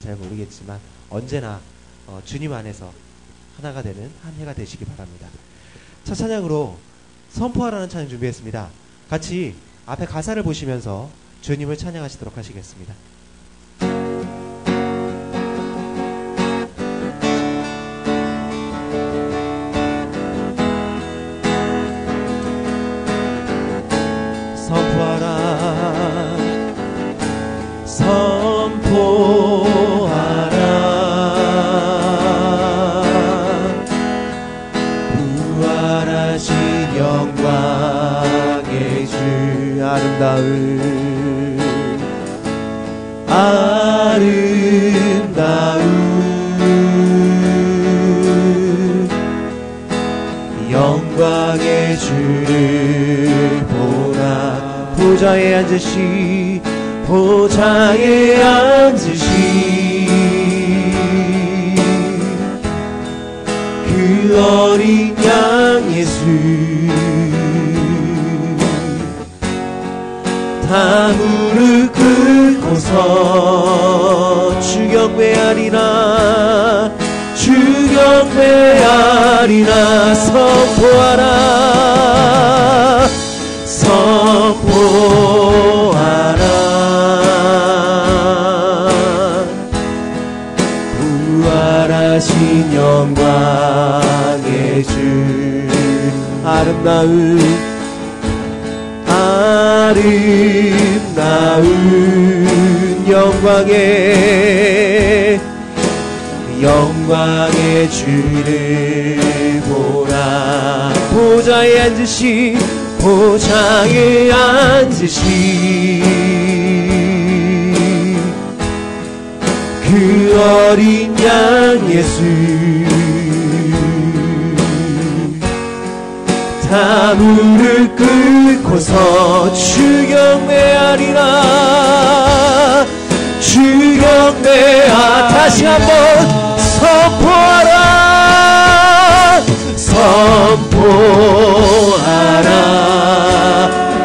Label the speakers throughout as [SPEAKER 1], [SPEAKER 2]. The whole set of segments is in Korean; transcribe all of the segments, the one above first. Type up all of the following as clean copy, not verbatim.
[SPEAKER 1] 잘 모르겠지만 언제나 주님 안에서 하나가 되는 한 해가 되시기 바랍니다. 첫 찬양으로 선포하라는 찬양 준비했습니다. 같이 앞에 가사를 보시면서 주님을 찬양하시도록 하시겠습니다. 선포하라, 선포하라, 부활하신 영광의 주, 아름다운 영광의 주를 보라. 보좌에 앉으시, 보좌에 앉으시, 그 어린 양 예수, 다 무릎 꿇고서 주경배하리라, 주경배하리라. 선포하라, 선포하라, 부활하신 영광의 주, 아름다운 영광의 주를 보라. 보좌에 앉으시, 보좌에 앉으시, 그 어린 양 예수, 다 무릎 꿇고서 주경배하리라, 주경배하. 다시 한번 선포하라, 선포하라,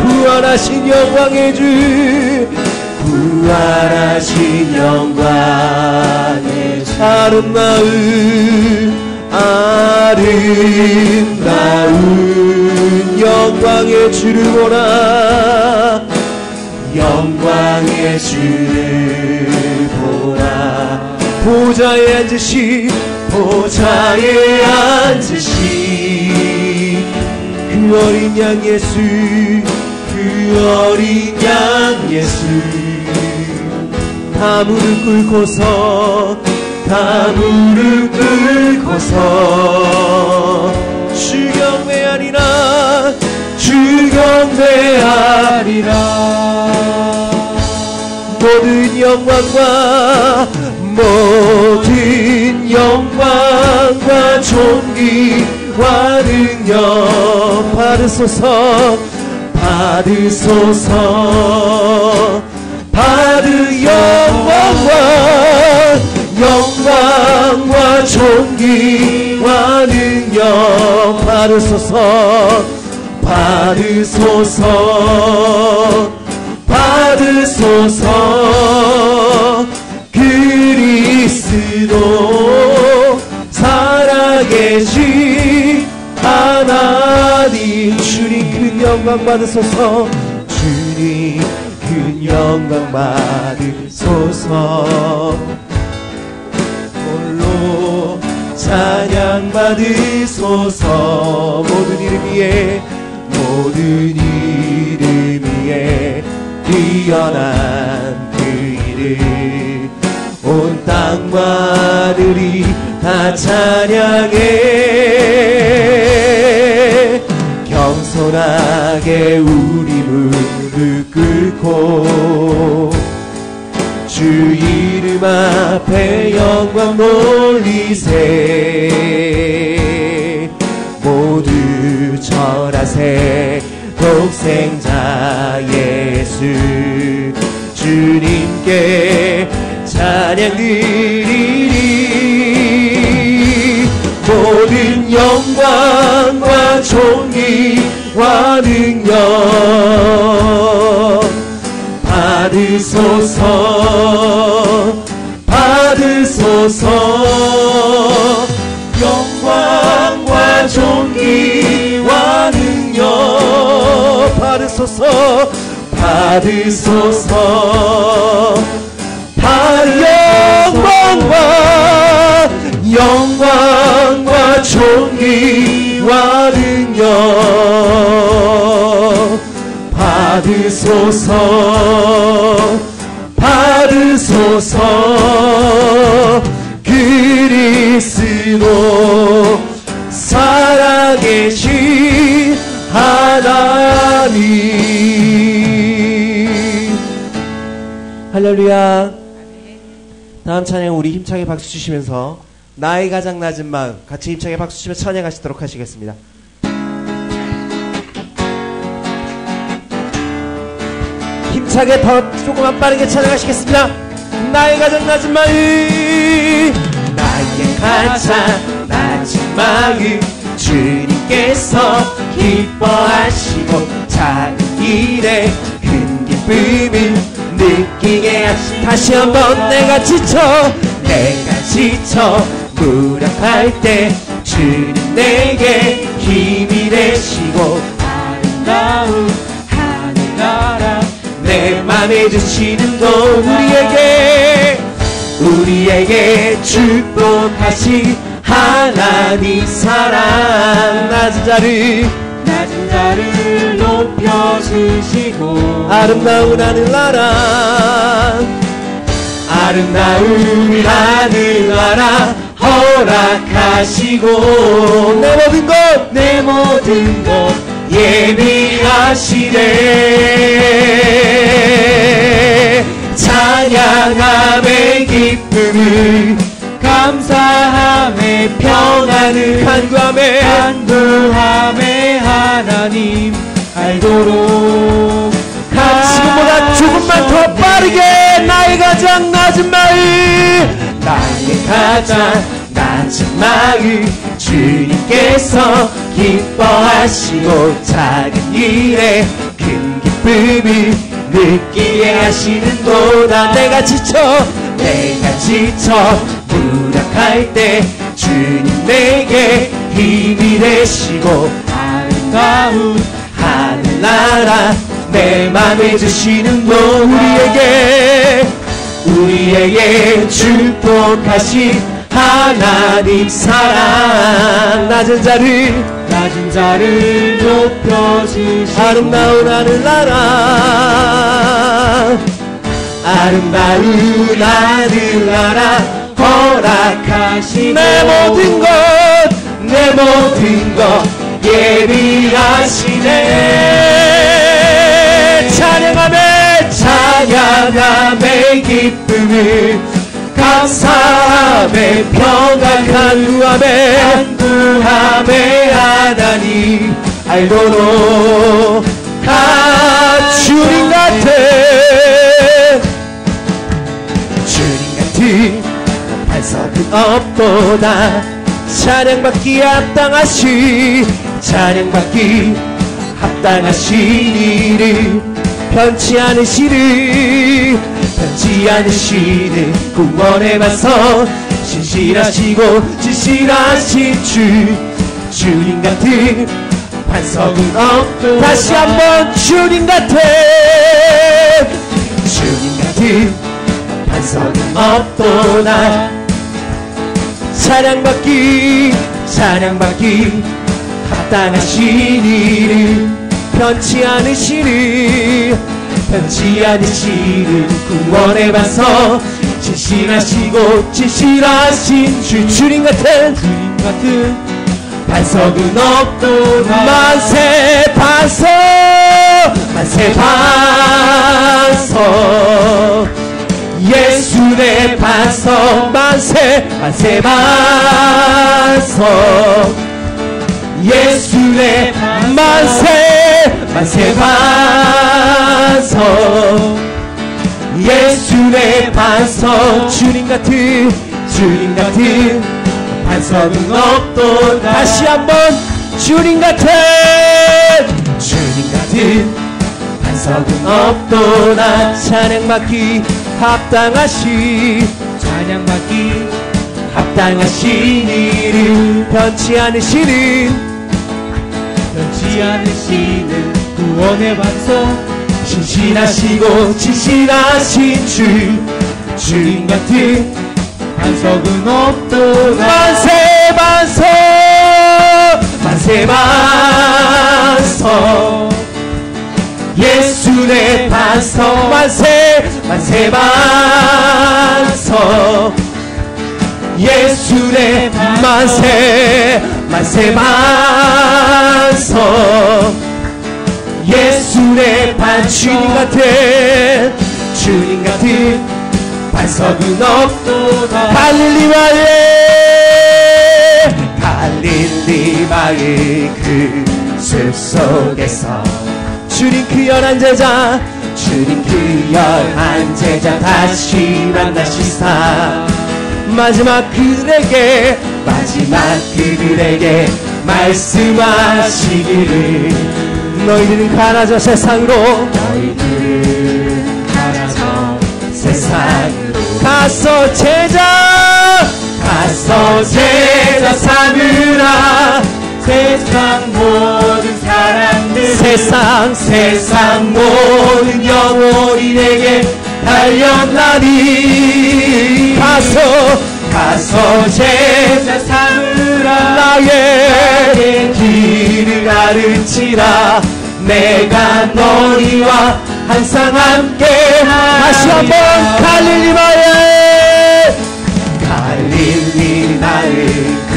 [SPEAKER 1] 부활하신 영광의 주, 부활하신 영광의 주, 아름다운 영광의 주를 보라, 영광의 주를 보라. 보좌에 앉으시, 보좌에 앉으시, 그 어린 양 예수, 그 어린 양 예수, 다 무릎 꿇고서, 다 무릎 꿇고서 주경배하리라, 주경배하리라. 모든 영광과, 모든 영광과 존귀와 능력 받으소서, 받으소서, 받으 영광과 존귀와 능력 받으소서, 받으소서, 받으소서. 그리스도 살아계신 하나님, 주님 큰 영광 받으소서, 주님 큰 영광 받으소서, 홀로 찬양 받으소서. 모든 이름 위에, 모든 이름 위에 뛰어난 그 이름, 온 땅과 하늘이 다 찬양해. 겸손하게 우리 무릎 꿇고 주 이름 앞에 영광 돌리세. 모두 절하세, 독생자 예수, 주님께 찬양 드리리. 모든 영광과 존귀와 능력 받으소서, 받으소서. 받으소서. 영광과 존귀와 능력 받으소서. 받으소서. 영광과 존귀와 능력 받으소서. 받으소서. 그리스도 살아계신 하나님. 할렐루야. 다음 찬양 우리 힘차게 박수 치시면서 나의 가장 낮은 마음 같이 힘차게 박수 치며 찬양하시도록 하시겠습니다. 힘차게 더 조금만 빠르게 찬양하시겠습니다. 나의 가장 낮은 마음, 나의 가장 낮은 마음 주님께서 기뻐하시고 작은 일에 큰 기쁨을 느끼게 하시. 다시 한번 내가 지쳐 무력할 때 주님 내게 힘이 되시고 아름다운 하늘나라 내 맘에 주시는 것 우리에게 축복하신 하나님 사랑. 낮은 자를 높여주시고 아름다운 하늘나라 허락하시고 내 모든 것 예비하시네. 찬양함의 기쁨을 감사함의 평안을 간구함의 하나님 알도록. 지금보다 조금만 더 빠르게 나의 가장 낮은 마음 주님께서 기뻐하시고 작은 일에 큰 기쁨을 느끼게 하시는도다. 내가 지쳐 무력할 때 주님 내게 힘이 되시고 아름다운 하늘나라 내 맘에 주시는 것 우리에게 축복하신 하나님 사랑. 낮은 자를 높여주시고 아름다운 하늘나라 허락하시고 내 모든 것 예비하시네. 찬양함의 기쁨을 감사함의 평안 간구함의 하나님 알도록. 주님 같은 반석은 없도다. 찬양받기 합당하신 이를 편치 않으시는 구원에 맞서 진실하신 주님 같은 반석은 없도다. 다시 한번 주님 같은 반석은 없도다. 찬양받기 합당하신 이를 편치 않으시는 구원에 맞서 진실하신 주님 같은 반석은 없도다. 만세 반석 예수 내 반석. 만세 반석 예수 내 만세 반석 예수 내 반석. 주님 같은 반석은 없도다. 다시 한번 주님 같은 반석은 없도다. 찬양받기 합당하신
[SPEAKER 2] 찬양받기
[SPEAKER 1] 합당하신 이름 변치 않으시는
[SPEAKER 2] 구원의 반석
[SPEAKER 1] 신실하시고 진실하신 주님 같은
[SPEAKER 2] 반석은 없도다.
[SPEAKER 1] 만세 반석 만세 반석 예수 내 반석 만세 만세 반석 예수 내 만세 만세 반석 예수 내 반 주님 같은 반석은 없도다. 갈릴리마의 그 숲속에서 주님 그 열한 제자 다시 만나시사 마지막 그들에게 말씀하시기를 너희들은 가라져 세상으로 가서 제자 삼으라.
[SPEAKER 2] 세상 모든 사람들
[SPEAKER 1] 세상 모든 영혼인에게 달렸나니 가서 제자 삼으라. 나의 길을 가르치라. 내가 너희와 항상 함께 다시 한번 갈릴리나의 그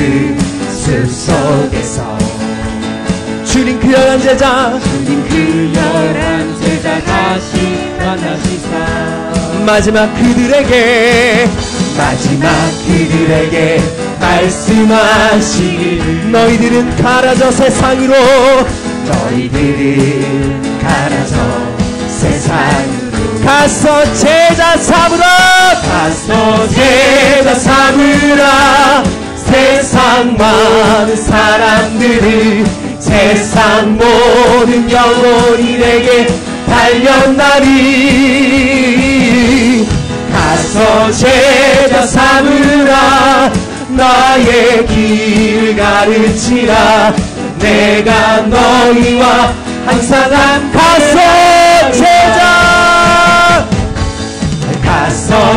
[SPEAKER 1] 숲속에서 주님 그 열한 제자
[SPEAKER 2] 다시 만나시사
[SPEAKER 1] 마지막 그들에게 말씀하시기를 너희들은 가라져 세상으로 가서 제자 삼으라. 세상 많은 사람들을 세상 모든 영혼인에게 달렸나니 가서 제자 삼으라. 나의 길을 가르치라. 내가 너희와 항상 가서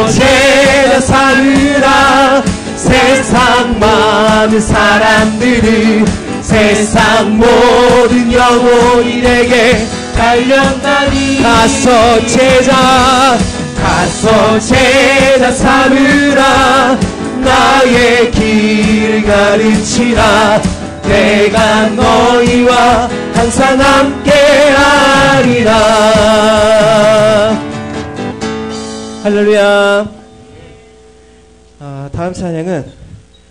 [SPEAKER 1] 제자 삼으라. 세상 많은 사람들을 세상 모든 영혼인에게 달렸나니 가서 제자 삼으라. 나의 길을 가르치라. 내가 너희와 항상 함께하리라. 할렐루야. 다음 찬양은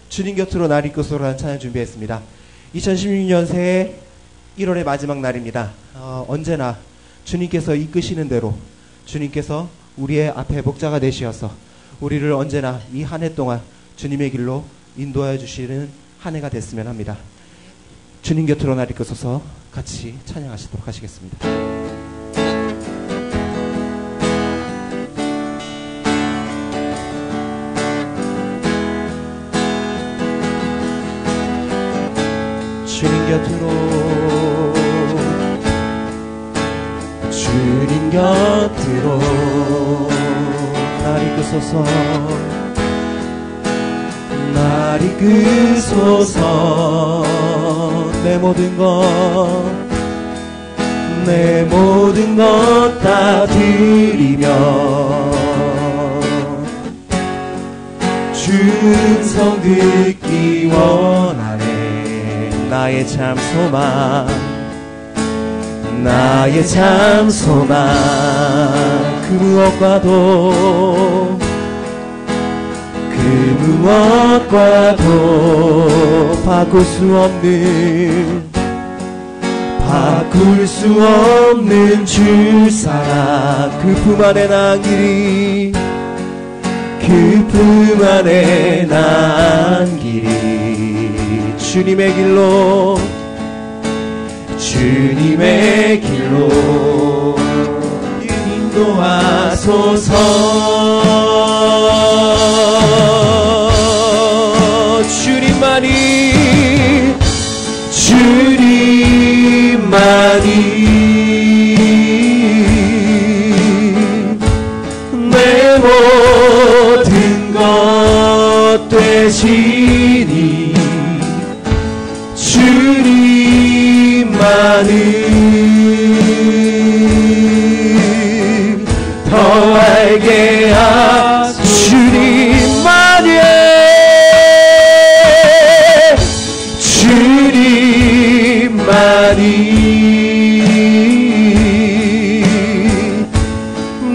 [SPEAKER 1] 주님 곁으로 날 이끌소서라는 찬양 준비했습니다. 2016년 새해 1월의 마지막 날입니다. 언제나 주님께서 이끄시는 대로 주님께서 우리의 앞에 목자가 되시어서 우리를 언제나 이 한 해 동안 주님의 길로 인도하여 주시는 한 해가 됐으면 합니다. 주님 곁으로 날 이끌소서 같이 찬양하시도록 하시겠습니다. 주님 곁으로 날 이끄소서. 날 이끄소서. 내 모든 것 다 드리며 충성 듣기 원하네. 나의 참 소망 그 무엇과도 바꿀 수 없는 주 사랑. 그 품 안에 난 길이 주님의 길로 인도하소서.
[SPEAKER 3] 되시니 주님만을 더 알게 하시 주님만을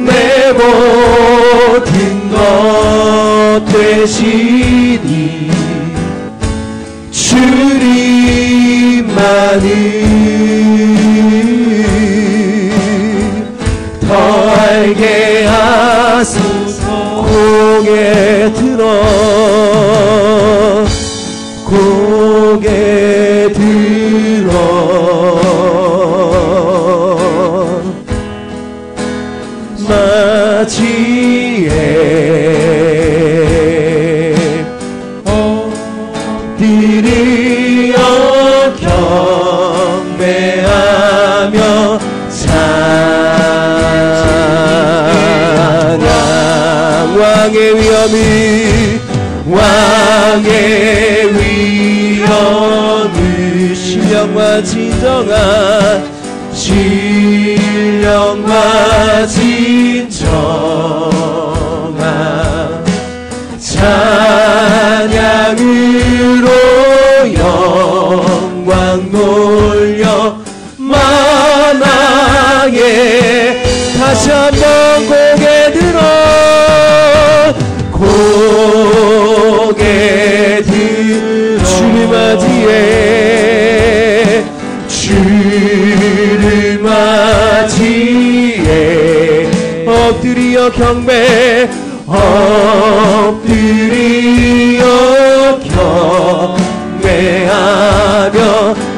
[SPEAKER 3] 내 모든 것 되시니 주님만을 더 알게 하소서. 고개 들어 맞이해 엎드려 경배하며 찬양. 왕의 위엄을 신령과 진정한 찬양으로 영광 돌려 만왕에 다시 한번 고개 들어 주를 맞이해 주를 맞이해 엎드려 경배하며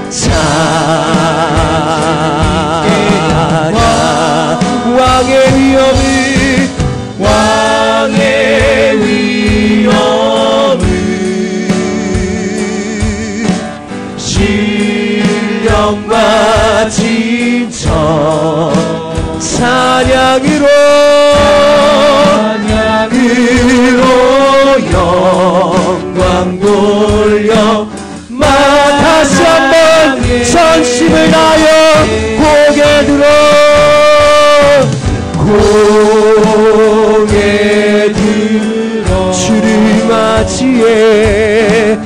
[SPEAKER 3] 찬양. 왕의 위엄을 신령과 진정 찬양으로 영광 돌려 다시 한번 전심을 다하여 고개 들어 주를 맞이해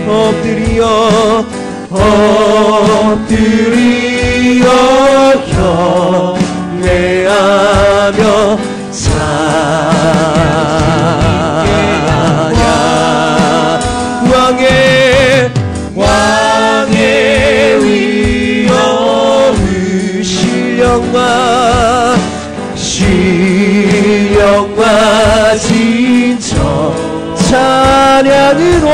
[SPEAKER 3] 엎드려 경배하며 찬양. 왕의 위엄을 신령과 진정 찬양으로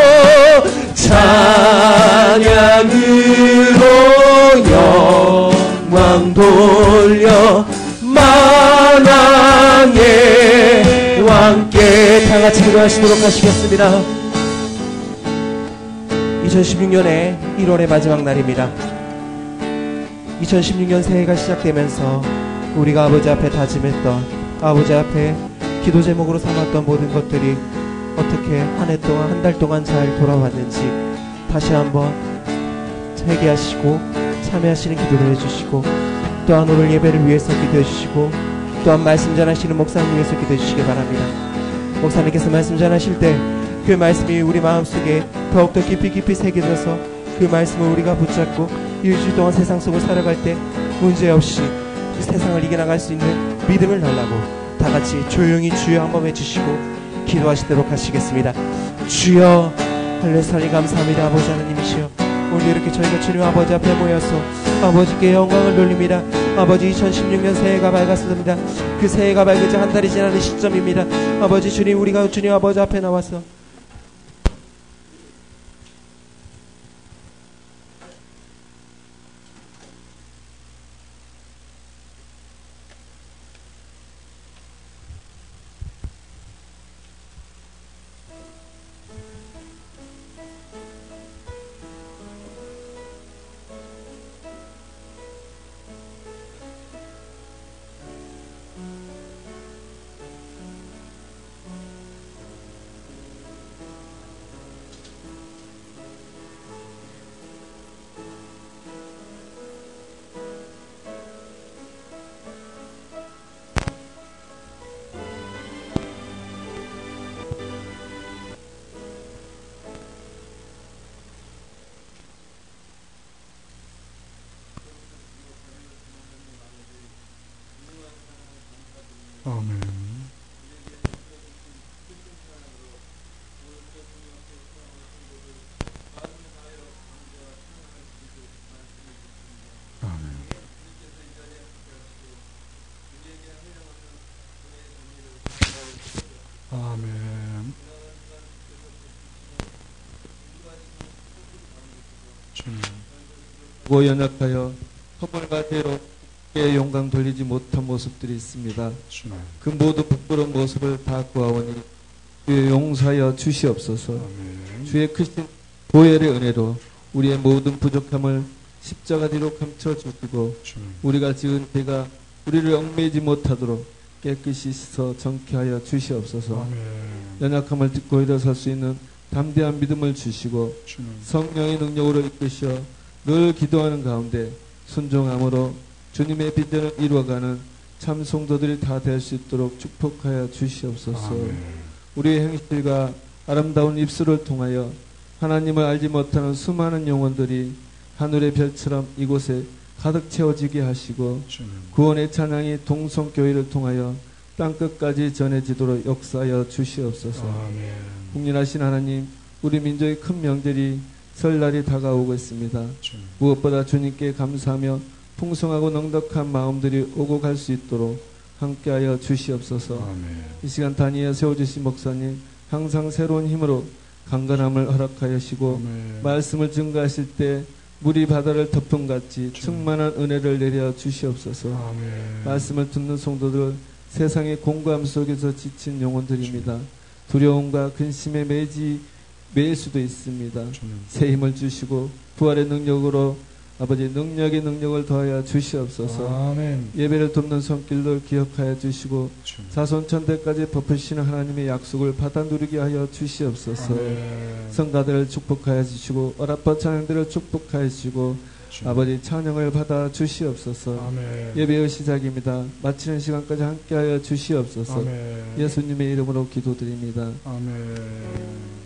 [SPEAKER 3] 영광 돌려 만왕의 왕께 다같이 기도하시도록 하시겠습니다. 2016년의 1월의 마지막 날입니다. 2016년 새해가 시작되면서 우리가 아버지 앞에 다짐했던, 아버지 앞에 기도 제목으로 삼았던 모든 것들이 어떻게 한 해 동안, 한 달 동안 잘 돌아왔는지 다시 한번 회개하시고 참여하시는 기도를 해주시고, 또한 오늘 예배를 위해서 기도해 주시고, 또한 말씀 전하시는 목사님 위해서 기도해 주시기 바랍니다. 목사님께서 말씀 전하실 때 그 말씀이 우리 마음속에 더욱더 깊이 새겨져서 그 말씀을 우리가 붙잡고 일주일 동안 세상 속을 살아갈 때 문제없이 이 세상을 이겨나갈 수 있는 믿음을 달라고 다같이 조용히 주여 한번 해주시고 기도하시도록 하시겠습니다. 주여 할렐루야 감사합니다. 아버지 하나님이시여, 오늘 이렇게 저희가 주님 아버지 앞에 모여서 아버지께 영광을 돌립니다. 아버지 2016년 새해가 밝았습니다. 그 새해가 밝은 지 한 달이 지나는 시점입니다. 아버지 주님, 우리가 주님 아버지 앞에 나와서
[SPEAKER 4] 아멘. 아멘. 주님.
[SPEAKER 3] 고 연약하여 허물과 대로 의 영광 돌리지 못한 모습들이 있습니다.
[SPEAKER 4] 주님.
[SPEAKER 3] 그 모든 부끄러운 모습을 다 구하오니 주의 용서하여 주시옵소서.
[SPEAKER 4] 아멘.
[SPEAKER 3] 주의 크신 보혈의 은혜로 우리의 모든 부족함을 십자가 뒤로 감춰주시고
[SPEAKER 4] 주님.
[SPEAKER 3] 우리가 지은 죄가 우리를 얽매이지 못하도록 깨끗이 씻어 정케하여 주시옵소서.
[SPEAKER 4] 아멘.
[SPEAKER 3] 연약함을 딛고 일어설 수 있는 담대한 믿음을 주시고
[SPEAKER 4] 주님.
[SPEAKER 3] 성령의 능력으로 이끄시어 늘 기도하는 가운데 순종함으로 주님의 비전을 이루어가는 참 성도들이 다 될 수 있도록 축복하여 주시옵소서.
[SPEAKER 4] 아멘.
[SPEAKER 3] 우리의 행실과 아름다운 입술을 통하여 하나님을 알지 못하는 수많은 영혼들이 하늘의 별처럼 이곳에 가득 채워지게 하시고
[SPEAKER 4] 주님.
[SPEAKER 3] 구원의 찬양이 동성교회를 통하여 땅끝까지 전해지도록 역사하여 주시옵소서.
[SPEAKER 4] 아멘.
[SPEAKER 3] 국민하신 하나님, 우리 민족의 큰 명절이 설날이 다가오고 있습니다.
[SPEAKER 4] 주님.
[SPEAKER 3] 무엇보다 주님께 감사하며 풍성하고 넉넉한 마음들이 오고 갈 수 있도록 함께하여 주시옵소서.
[SPEAKER 4] 아멘.
[SPEAKER 3] 이 시간 단위에 세워주신 목사님 항상 새로운 힘으로 강건함을 허락하여 시고
[SPEAKER 4] 아멘.
[SPEAKER 3] 말씀을 증거하실 때 물이 바다를 덮은 같이
[SPEAKER 4] 주님.
[SPEAKER 3] 충만한 은혜를 내려 주시옵소서.
[SPEAKER 4] 아멘.
[SPEAKER 3] 말씀을 듣는 성도들 세상의 공고함 속에서 지친 영혼들입니다. 두려움과 근심에 매일 수도 있습니다.
[SPEAKER 4] 주님.
[SPEAKER 3] 새 힘을 주시고 부활의 능력으로 아버지 능력의 능력을 더하여 주시옵소서.
[SPEAKER 4] 아멘.
[SPEAKER 3] 예배를 돕는 손길들 기억하여 주시고
[SPEAKER 4] 주님.
[SPEAKER 3] 자손천대까지 베푸시는 하나님의 약속을 받아 누리게 하여 주시옵소서.
[SPEAKER 4] 아멘.
[SPEAKER 3] 성가들을 축복하여 주시고 어라퍼 찬양들을 축복하여 주시고
[SPEAKER 4] 주님.
[SPEAKER 3] 아버지 찬양을 받아 주시옵소서.
[SPEAKER 4] 아멘.
[SPEAKER 3] 예배의 시작입니다. 마치는 시간까지 함께하여 주시옵소서.
[SPEAKER 4] 아멘.
[SPEAKER 3] 예수님의 이름으로 기도드립니다.
[SPEAKER 4] 아멘.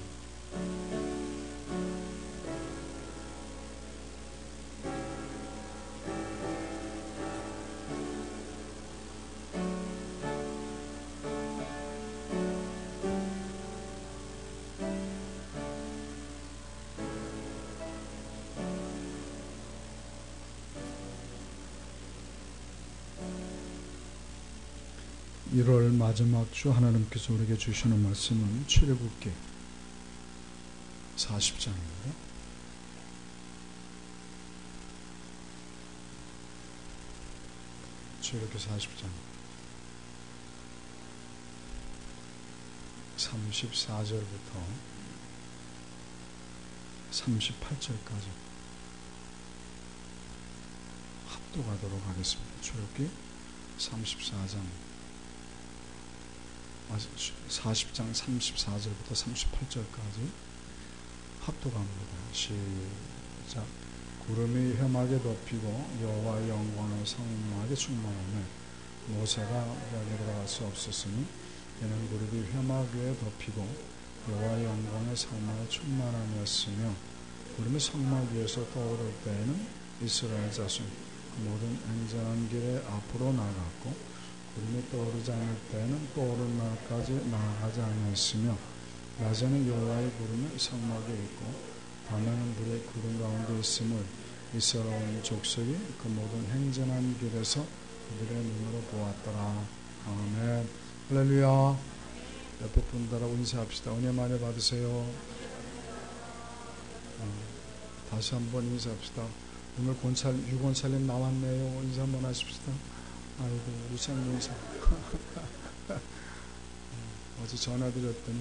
[SPEAKER 4] 1월 마지막 주 하나님께서 우리에게 주시는 말씀은 출애굽기 40장입니다. 출애굽기 40장 34절부터 38절까지 합독하도록 하겠습니다. 출애굽기 40장 34절부터 38절까지 합독합니다. 시작. 구름이 혐하게 덮이고 여호와의 영광을 성막에 충만하며 모세가 벽에 들어갈 수 없었으니 이는 구름이 혐하게 덮이고 여호와의 영광의 성막에 충만함이었으며 구름이 성막 위에서 떠오를 때에는 이스라엘 자손 그 모든 행전한 길에 앞으로 나갔고 구름이 떠오르지 않을 때는 떠오른 날까지 나아가지 아니했으며 낮에는 여호와의 구름이 성막에 있고 밤에는 불의 구름 가운데 있음을 이스라엘 족속이 그 모든 행전한 길에서 그들의 눈으로 보았더라. 아멘. 할렐루야. 옆에 분들하고 인사합시다. 은혜 많이 받으세요. 다시 한번 인사합시다. 오늘 유권찰님 나왔네요. 인사 한번 하십시다. 아이고 우리 장로사 어제 전화드렸더니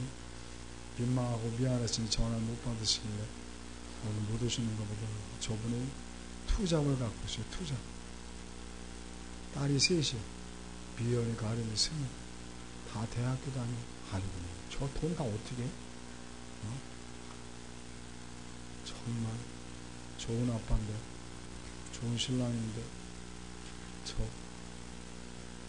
[SPEAKER 4] 민망하고 미안했으니 전화를 못 받으시길래 오늘 못 오시는 거 보고 저분이 투잡을 갖고 있어요. 투잡. 딸이 셋이 미연이 가림이 스물 다 대학교 다니고 아이고 저 돈 다 어떻게 정말 좋은 아빠인데 좋은 신랑인데 저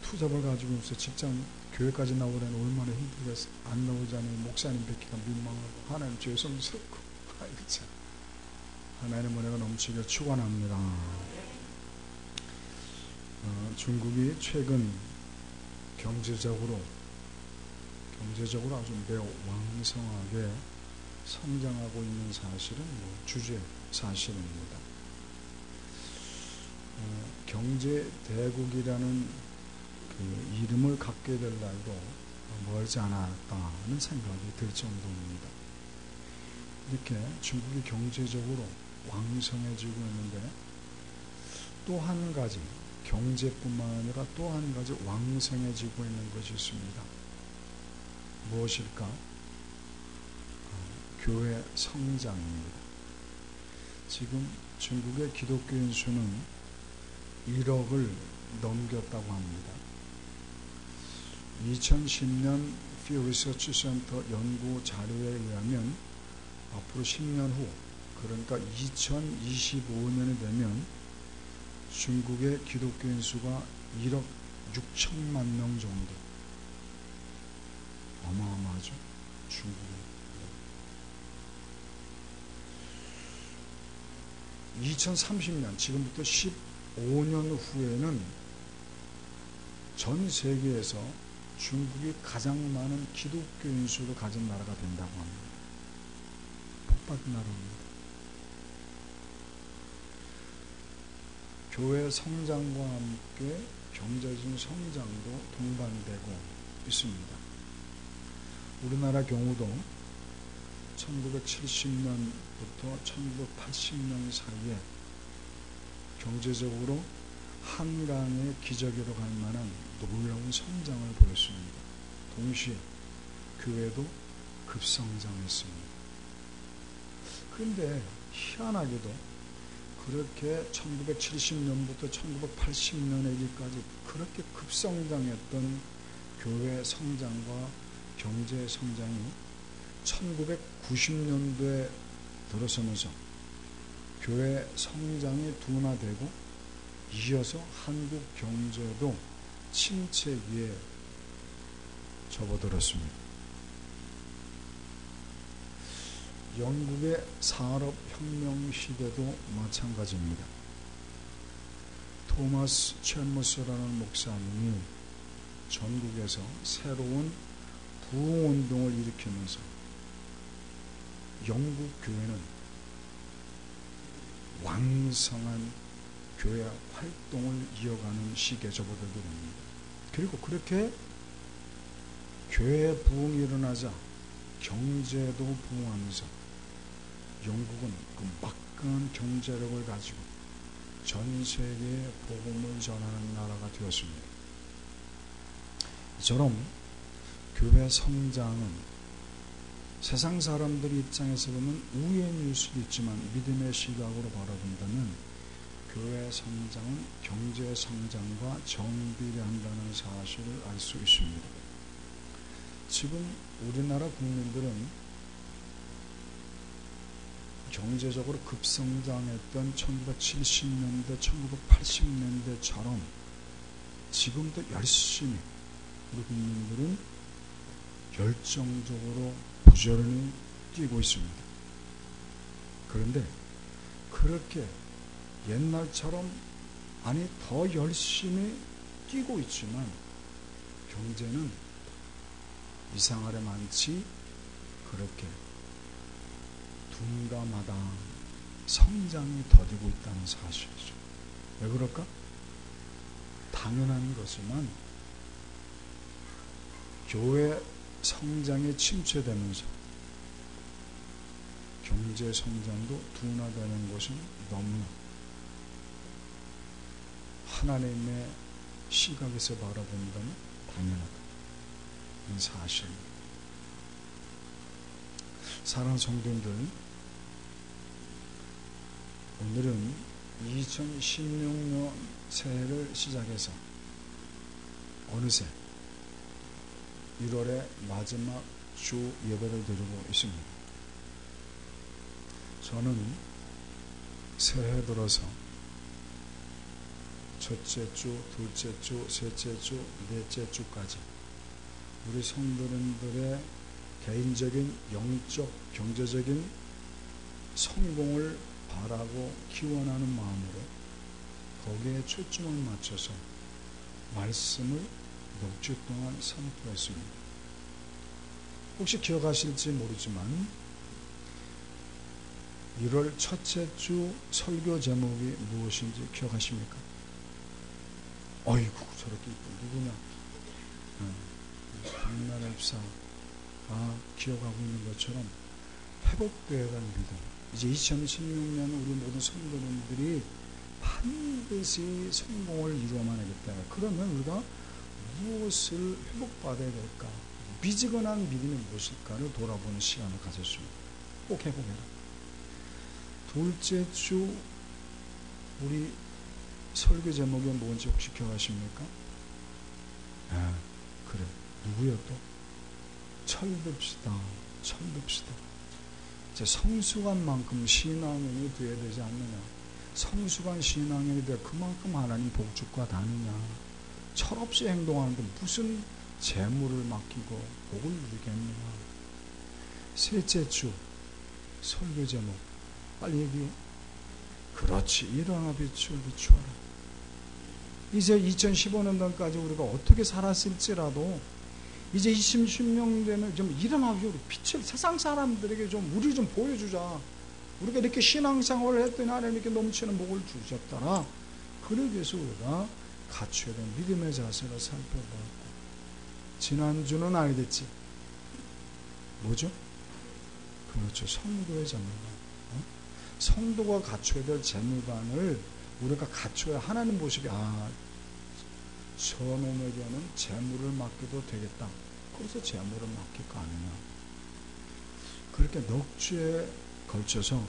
[SPEAKER 4] 투잡을 가지고 있어 직장 교회까지 나오려면 얼마나 힘들겠어. 안 나오자니 목사님 뵙기가 민망하고 하나님 죄송스럽고 아이고 참 하나님 은혜가 넘치길 축원합니다. 중국이 최근 경제적으로 아주 매우 왕성하게 성장하고 있는 사실은 주제 사실입니다. 경제 대국이라는 그 이름을 갖게 될 날도 멀지 않았다는 생각이 들 정도입니다. 이렇게 중국이 경제적으로 왕성해지고 있는데 또 한 가지, 경제뿐만 아니라 또 한 가지 왕성해지고 있는 것이 있습니다. 무엇일까? 교회 성장입니다. 지금 중국의 기독교인 수는 1억을 넘겼다고 합니다. 2010년 Pew Research Center 연구 자료에 의하면 앞으로 10년 후, 그러니까 2025년이 되면 중국의 기독교인 수가 1억 6천만 명 정도. 어마어마하죠, 중국은. 2030년, 지금부터 15년 후에는 전 세계에서 중국이 가장 많은 기독교인 수를 가진 나라가 된다고 합니다. 복받은 나라입니다. 교회 성장과 함께 경제적인 성장도 동반되고 있습니다. 우리나라 경우도 1970년부터 1980년 사이에 경제적으로 한강의 기저귀로 갈 만한 놀라운 성장을 보였습니다. 동시에 교회도 급성장했습니다. 그런데 희한하게도 그렇게 1970년부터 1980년에까지 그렇게 급성장했던 교회 성장과 경제 성장이 1990년도에 들어서면서 교회 성장이 둔화되고 이어서 한국 경제도 침체기에 접어들었습니다. 영국의 산업혁명 시대도 마찬가지입니다. 토마스 챗모스라는 목사님이 전국에서 새로운 부흥운동을 일으키면서 영국 교회는 왕성한 교회 활동을 이어가는 시기에 접어들게 됩니다. 그리고 그렇게 교회 부흥이 일어나자 경제도 부흥하면서 영국은 그 막강한 경제력을 가지고 전 세계에 복음을 전하는 나라가 되었습니다. 이처럼 교회 성장은 세상 사람들 입장에서 보면 우연일 수도 있지만 믿음의 시각으로 바라본다면 교회 성장은 경제 성장과 정비례한다는 사실을 알 수 있습니다. 지금 우리나라 국민들은 경제적으로 급성장했던 1970년대, 1980년대처럼 지금도 열심히 우리 국민들은 열정적으로 부지런히 뛰고 있습니다. 그런데 그렇게 옛날처럼 아니 더 열심히 뛰고 있지만 경제는 이상하려 많지 그렇게 둔가마다 성장이 더디고 있다는 사실이죠. 왜 그럴까? 당연한 것이지만 교회 성장이 침체되면서 경제 성장도 둔화되는 것은 너무나 하나님의 시각에서 바라본다면 당연하다. 이 사실입니다. 사랑하는 성도님들, 오늘은 2016년 새해를 시작해서 어느새 1월의 마지막 주 예배를 드리고 있습니다. 저는 새해 들어서 첫째 주, 둘째 주, 셋째 주, 넷째 주까지 우리 성도님들의 개인적인 영적, 경제적인 성공을 바라고 기원하는 마음으로 거기에 초점을 맞춰서 말씀을 넉 주 동안 선포했습니다. 혹시 기억하실지 모르지만 1월 첫째 주 설교 제목이 무엇인지 기억하십니까? 어이구 저렇게 이쁜 누구냐? 박나래 집사가 기억하고 있는 것처럼 회복되어간 믿음. 이제 2016년 우리 모든 성도님들이 반드시 성공을 이루어야겠다. 그러면 우리가 무엇을 회복받아야 될까? 미지근한 믿음이 무엇일까를 돌아보는 시간을 가졌습니다. 꼭 해보게라. 둘째 주 우리 설교 제목이 뭔지 혹시 기억하십니까? 그래. 누구요 또? 철듭시다. 철듭시다. 이제 성숙한만큼 신앙인이 되어야 되지 않느냐. 성숙한 신앙인이 되어 그만큼 하나님 복주가 다느냐. 철없이 행동하는데 무슨 재물을 맡기고 복을 누리겠느냐. 셋째 주 설교 제목 빨리 얘기해. 그렇지. 일어나 비추어라. 이제 2015년도까지 우리가 어떻게 살았을지라도 이제 2016년 되면 좀 일어나 빛을 세상 사람들에게 좀 우리 좀 보여주자. 우리가 이렇게 신앙생활을 했더니 하나님께 넘치는 복을 주셨더라. 그러기 위해서 우리가 갖춰야 되는 믿음의 자세를 살펴보았고, 지난주는 알겠지? 뭐죠? 그렇죠. 성도의 재물관. 성도가 갖춰야 될 재물관을 우리가 갖춰야 하나님 보시기에 저놈에게는 재물을 맡겨도 되겠다. 그래서 재물을 맡길 거 아니냐. 그렇게 넉 주에 걸쳐서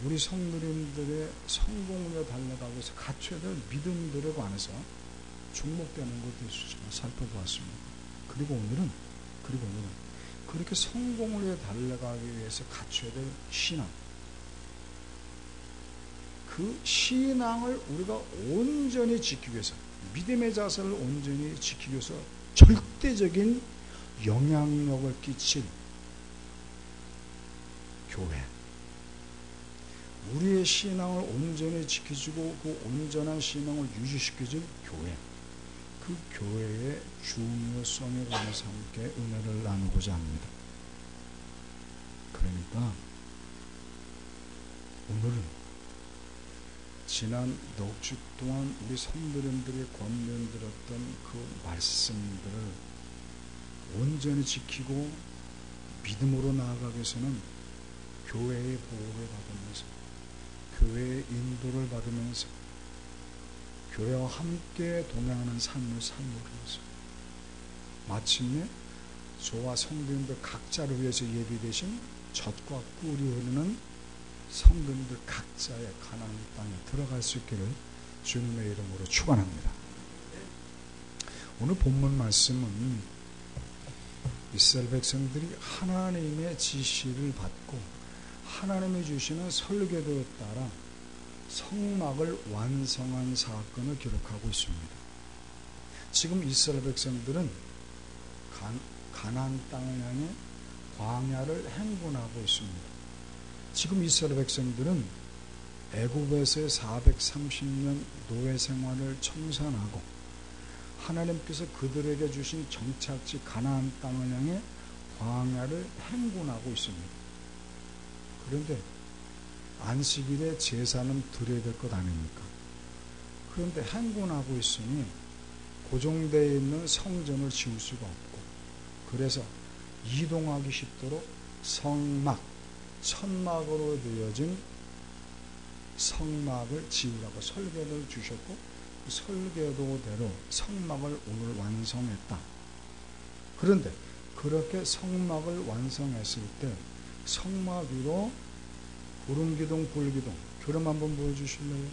[SPEAKER 4] 우리 성도님들의 성공을 달려가기 위해서 갖춰야 될 믿음들에 관해서 주목되는 것도 있으시면 살펴보았습니다. 그리고 오늘은 그렇게 성공을 위해 달려가기 위해서 갖춰야 될 신앙, 그 신앙을 우리가 온전히 지키기 위해서, 믿음의 자세를 온전히 지키기 위해서 절대적인 영향력을 끼칠 교회, 우리의 신앙을 온전히 지켜주고 그 온전한 신앙을 유지시켜줄 교회, 그 교회의 중요성에 관해서 함께 은혜를 나누고자 합니다. 그러니까 오늘은 지난 넉 주 동안 우리 성도님들이 권면드렸던 그 말씀들을 온전히 지키고 믿음으로 나아가기 위해서는 교회의 보호를 받으면서, 교회의 인도를 받으면서, 교회와 함께 동행하는 삶을 살면서 마침내 저와 성도님들 각자를 위해서 예비되신 젖과 꿀이 흐르는 성도님들 각자의 가나안 땅에 들어갈 수 있기를 주님의 이름으로 축원합니다. 오늘 본문 말씀은 이스라엘 백성들이 하나님의 지시를 받고 하나님이 주시는 설계도에 따라 성막을 완성한 사건을 기록하고 있습니다. 지금 이스라엘 백성들은 가나안 땅을 향해 광야를 행군하고 있습니다. 지금 이스라엘 백성들은 애굽에서의 430년 노예 생활을 청산하고 하나님께서 그들에게 주신 정착지 가나안 땅을 향해 광야를 행군하고 있습니다. 그런데 안식일에 제사는 드려야 될 것 아닙니까? 그런데 행군하고 있으니 고정되어 있는 성전을 지을 수가 없고, 그래서 이동하기 쉽도록 성막, 천막으로 되어진 성막을 지으라고 설계를 주셨고, 그 설계도대로 성막을 오늘 완성했다. 그런데 그렇게 성막을 완성했을 때 성막 위로 구름기둥, 불기둥, 그럼 한번 보여주실래요?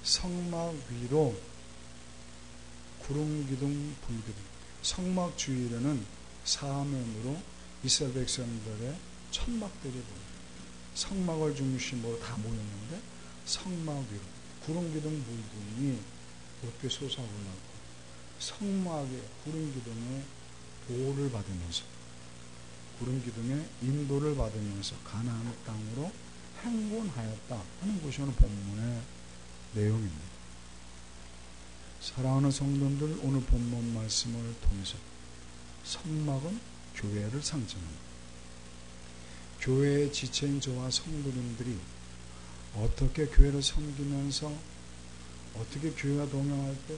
[SPEAKER 4] 성막 위로 구름기둥, 불기둥, 성막 주위에는 사면으로 이스라엘 백성들의 천막들이 보여요. 성막을 중심으로 다 모였는데 성막 위로 구름기둥, 불기둥이 높게 솟아올랐고 성막의 구름기둥의 보호를 받으면서, 구름기둥의 인도를 받으면서 가나안 땅으로 행군하였다 하는 것이 오늘 본문의 내용입니다. 사랑하는 성도들, 오늘 본문 말씀을 통해서 성막은 교회를 상징합니다. 교회의 지체인 저와 성도님들이 어떻게 교회를 섬기면서 어떻게 교회와 동행할 때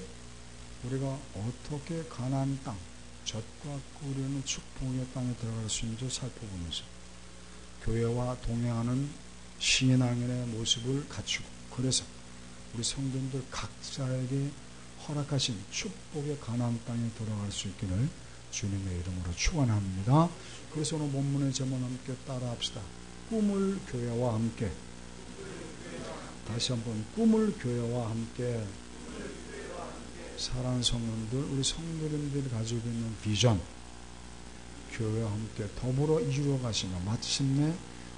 [SPEAKER 4] 우리가 어떻게 가나안 땅, 젖과 꿀이는 축복의 땅에 들어갈 수 있는지 살펴보면서 교회와 동행하는 신앙인의 모습을 갖추고, 그래서 우리 성도님들 각자에게 허락하신 축복의 가나안 땅에 들어갈 수 있기를 주님의 이름으로 축원합니다. 그래서 오늘 본문의 제목 함께 따라합시다. 꿈을 교회와 함께. 다시 한번, 꿈을 교회와 함께. 사랑하는 성도들, 우리 성도님들이 가지고 있는 비전, 교회와 함께 더불어 이루어 가시며 마침내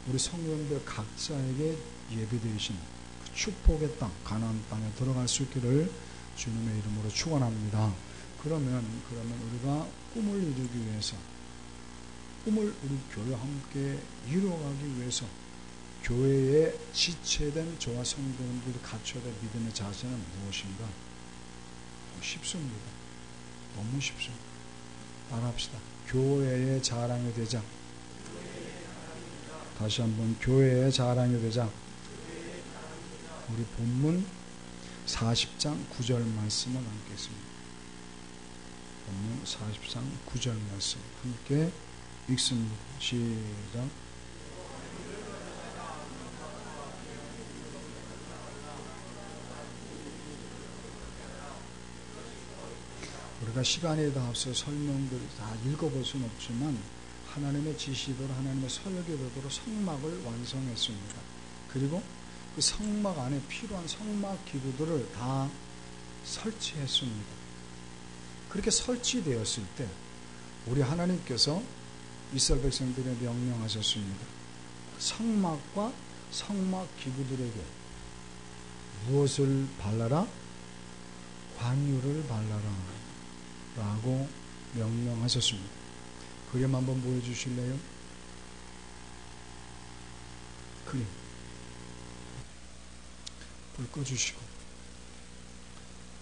[SPEAKER 4] 우리 성도님들 각자에게 예비되신 그 축복의 땅, 가나안 땅에 들어갈 수 있기를 주님의 이름으로 축원합니다. 그러면 우리가 꿈을 이루기 위해서, 꿈을 우리 교회와 함께 이루어가기 위해서 교회에 지체된 저와 성도님들이 갖춰야 될 믿음의 자세는 무엇인가? 쉽습니다. 너무 쉽습니다. 따라합시다. 교회의 자랑이 되자. 다시 한번, 교회의 자랑이 되자. 우리 본문 40장 9절 말씀을 함께 읽습니다. 본문 40장 9절 말씀 함께 읽습니다. 시작. 우리가 시간에 다 앞서 설명들 다 읽어볼 수는 없지만 하나님의 지시대로, 하나님의 설계대로 성막을 완성했습니다. 그리고 그 성막 안에 필요한 성막 기구들을 다 설치했습니다. 그렇게 설치되었을 때 우리 하나님께서 이스라엘 백성들에 명령하셨습니다. 성막과 성막 기구들에게 무엇을 발라라? 관유를 발라라 라고 명령하셨습니다. 그림 한번 보여주실래요? 그림 불 꺼주시고.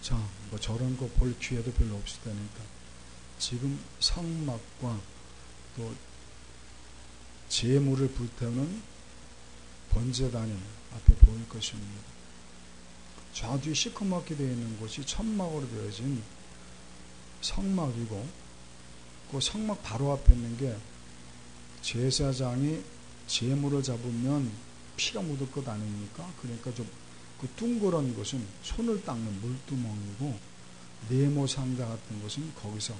[SPEAKER 4] 자, 뭐 저런 거 볼 기회도 별로 없을 테니까 지금 성막과 또 제물을 불태우는 번제단이 앞에 보일 것입니다. 저 뒤에 시커멓게 되어 있는 곳이 천막으로 되어진 성막이고, 그 성막 바로 앞에 있는 게 제사장이 제물을 잡으면 피가 묻을 것 아닙니까? 그러니까 좀 그 둥그런 것은 손을 닦는 물두멍이고, 네모 상자 같은 것은 거기서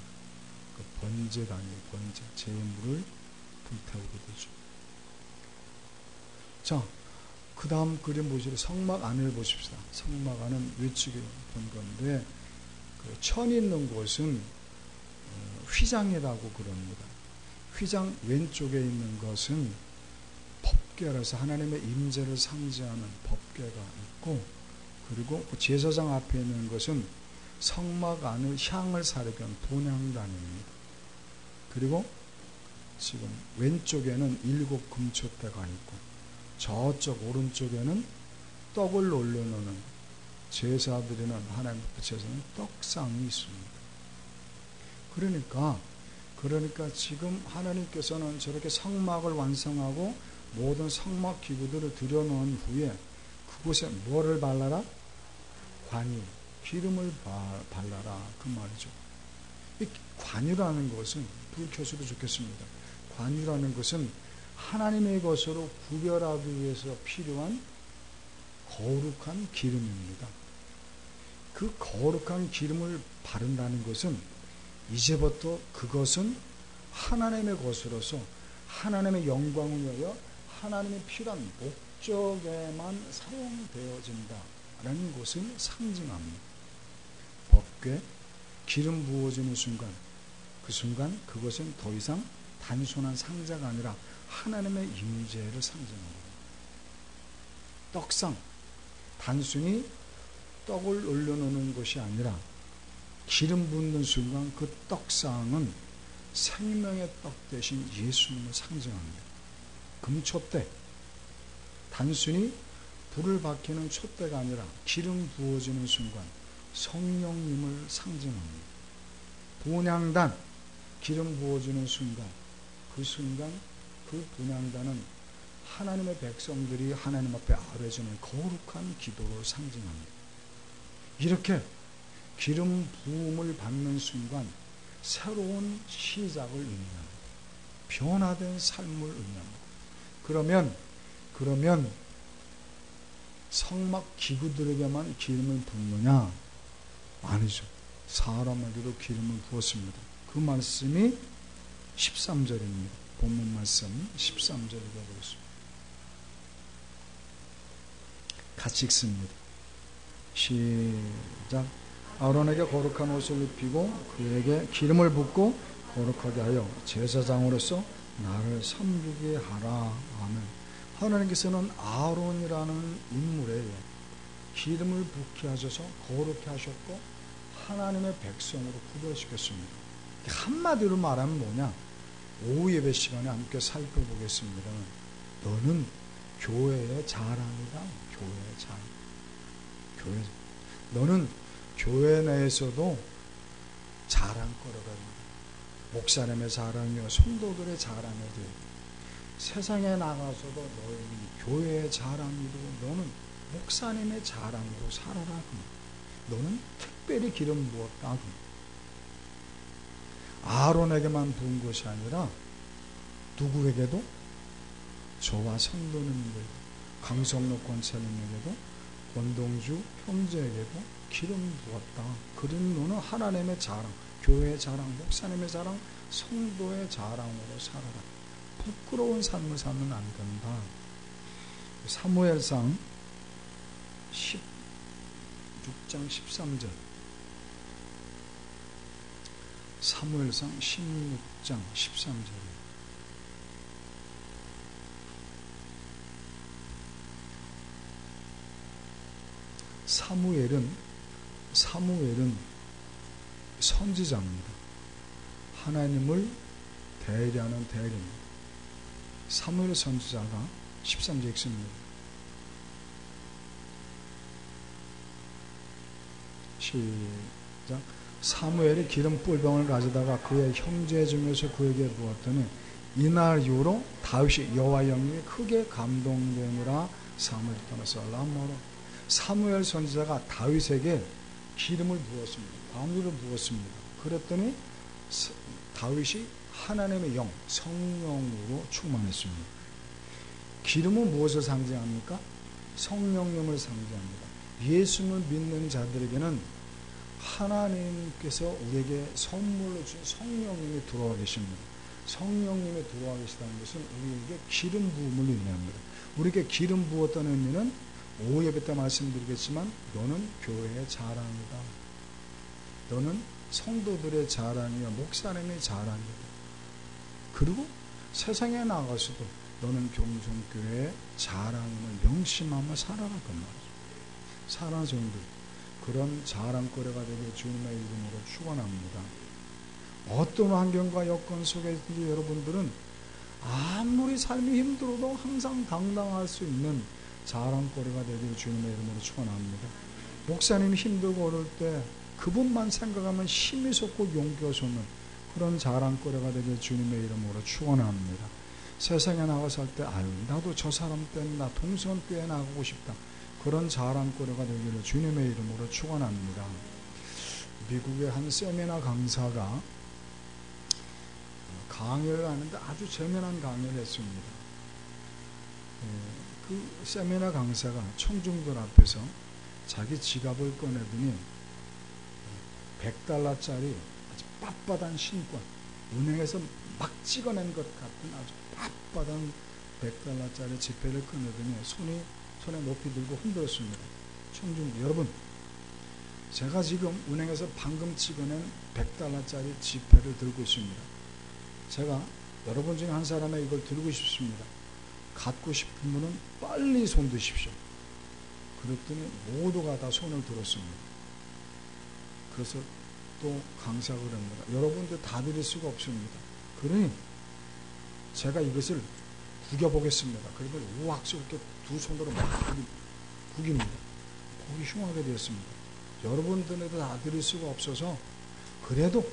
[SPEAKER 4] 그 번제단이 번제 제물을 불태우게 되죠. 자, 그 다음 그림 보시죠. 성막 안을 보십시다. 성막 안은 외측에 본 건데, 그 천 있는 곳은 휘장이라고 그럽니다. 휘장 왼쪽에 있는 것은 법궤라서 하나님의 임재를 상징하는 법궤가 있고, 그리고 그 제사장 앞에 있는 것은 성막 안을 향을 사르게 하는 분향단입니다. 그리고 지금 왼쪽에는 7 금촛대가 있고, 저쪽 오른쪽에는 떡을 올려놓는 제사드리는 하나님 앞에 제사는 떡상이 있습니다. 그러니까 지금 하나님께서는 저렇게 성막을 완성하고 모든 성막 기구들을 들여놓은 후에 그곳에 뭐를 발라라? 관유, 기름을 발라라, 그 말이죠. 이 관유라는 것은, 불 켜셔도 좋겠습니다. 관유라는 것은 하나님의 것으로 구별하기 위해서 필요한 거룩한 기름입니다. 그 거룩한 기름을 바른다는 것은 이제부터 그것은 하나님의 것으로서 하나님의 영광을 위하여 하나님의 필요한 목적에만 사용되어진다라는 것을 상징합니다. 법궤, 기름 부어지는 순간, 그 순간 그것은 더 이상 단순한 상자가 아니라 하나님의 임재를 상징합니다. 떡상, 단순히 떡을 올려놓는 것이 아니라 기름 붓는 순간 그 떡상은 생명의 떡 대신 예수님을 상징합니다. 금촛대, 단순히 불을 밝히는 촛대가 아니라 기름 부어지는 순간 성령님을 상징합니다. 분향단, 기름 부어주는 순간, 그 순간 그 분향단은 하나님의 백성들이 하나님 앞에 아뢰주는 거룩한 기도를 상징합니다. 이렇게 기름 부음을 받는 순간 새로운 시작을 의미합니다. 변화된 삶을 의미합니다. 그러면 성막 기구들에게만 기름을 붓느냐? 아니죠. 사람에게도 기름을 부었습니다. 그 말씀이 13절입니다. 본문 말씀 13절에 보겠습니다. 같이 읽습니다. 시작. 아론에게 거룩한 옷을 입히고 그에게 기름을 붓고 거룩하게 하여 제사장으로서 나를 섬기게 하라. 아멘. 하나님께서는 아론이라는 인물에 기름을 붓게 하셔서 거룩해 하셨고 하나님의 백성으로 구별시켰습니다. 한마디로 말하면 뭐냐? 오후 예배 시간에 함께 살펴보겠습니다. 너는 교회의 자랑이다. 교회의 자랑. 너는 교회 내에서도 자랑거리가 됩니다. 목사님의 자랑이요 성도들의 자랑이 돼요. 세상에 나가서도 너희는 교회의 자랑이고 너는 목사님의 자랑으로 살아라. 너는 특별히 기름 부었다. 아론에게만 부은 것이 아니라 누구에게도 저와 성도님들, 강성록 권사님에게도 권동주 형제에게도 기름 부었다. 그런 너는 하나님의 자랑, 교회의 자랑, 목사님의 자랑, 성도의 자랑으로 살아라. 부끄러운 삶을 살면 안 된다. 사무엘상 16장 13절. 사무엘상 16장 13절. 사무엘은 선지자입니다. 하나님을 대리하는 대리입니다. 사무엘 선지자가 13절 읽습니다. 시작. 사무엘이 기름 뿔병을 가져다가 그의 형제 중에서 그에게 부었더니 이날 이후로 다윗이 여호와 영이 크게 감동되니라. 사무엘이 떠나서 라모로. 사무엘 선지자가 다윗에게 기름을 부었습니다. 방울을 부었습니다. 그랬더니 다윗이 하나님의 영, 성령으로 충만했습니다. 기름은 무엇을 상징합니까? 성령님을 상징합니다. 예수를 믿는 자들에게는 하나님께서 우리에게 선물로 준 성령님이 들어와 계십니다. 성령님이 들어와 계시다는 것은 우리에게 기름 부음을 의미합니다. 우리에게 기름 부었다는 의미는 오후 예배 때 말씀드리겠지만 너는 교회의 자랑이다. 너는 성도들의 자랑이야. 목사님의 자랑이다. 그리고 세상에 나가서도 너는 경성교회의 자랑임을 명심하며 살아라. 그 말이죠. 사랑하는 성도, 그런 자랑거리가 되길 주님의 이름으로 축원합니다. 어떤 환경과 여건 속에 있든지 여러분들은 아무리 삶이 힘들어도 항상 당당할 수 있는 자랑거리가 되길 주님의 이름으로 축원합니다. 목사님이 힘들고 어려울 때 그분만 생각하면 힘이 솟고 용기가 솟는 그런 자랑거리가 되길 주님의 이름으로 축원합니다. 세상에 나가서 할 때 나도 저 사람 때문에 나 동성교회 나가고 싶다. 그런 자랑거리가 되기를 주님의 이름으로 축원합니다. 미국의 한 세미나 강사가 강의를 하는데 아주 재미난 강의를 했습니다. 그 세미나 강사가 청중들 앞에서 자기 지갑을 꺼내더니 $100짜리 아주 빳빳한 신권, 은행에서 막 찍어낸 것 같은 아주 빳빳한 $100짜리 지폐를 꺼내더니 손에 높이 들고 흔들었습니다. 청중들 여러분, 제가 지금 은행에서 방금 찍어낸 $100짜리 지폐를 들고 있습니다. 제가 여러분 중에 한 사람의 이걸 들고 싶습니다. 갖고 싶은 분은 빨리 손 드십시오. 그랬더니 모두가 다 손을 들었습니다. 그래서 또 강사가 그럽니다. 여러분들 다 드릴 수가 없습니다. 그러니 제가 이것을 구겨보겠습니다. 그러면 우악스럽게 두 손으로 막 구깁니다. 보기 흉하게 되었습니다. 여러분들에도 다 드릴 수가 없어서 그래도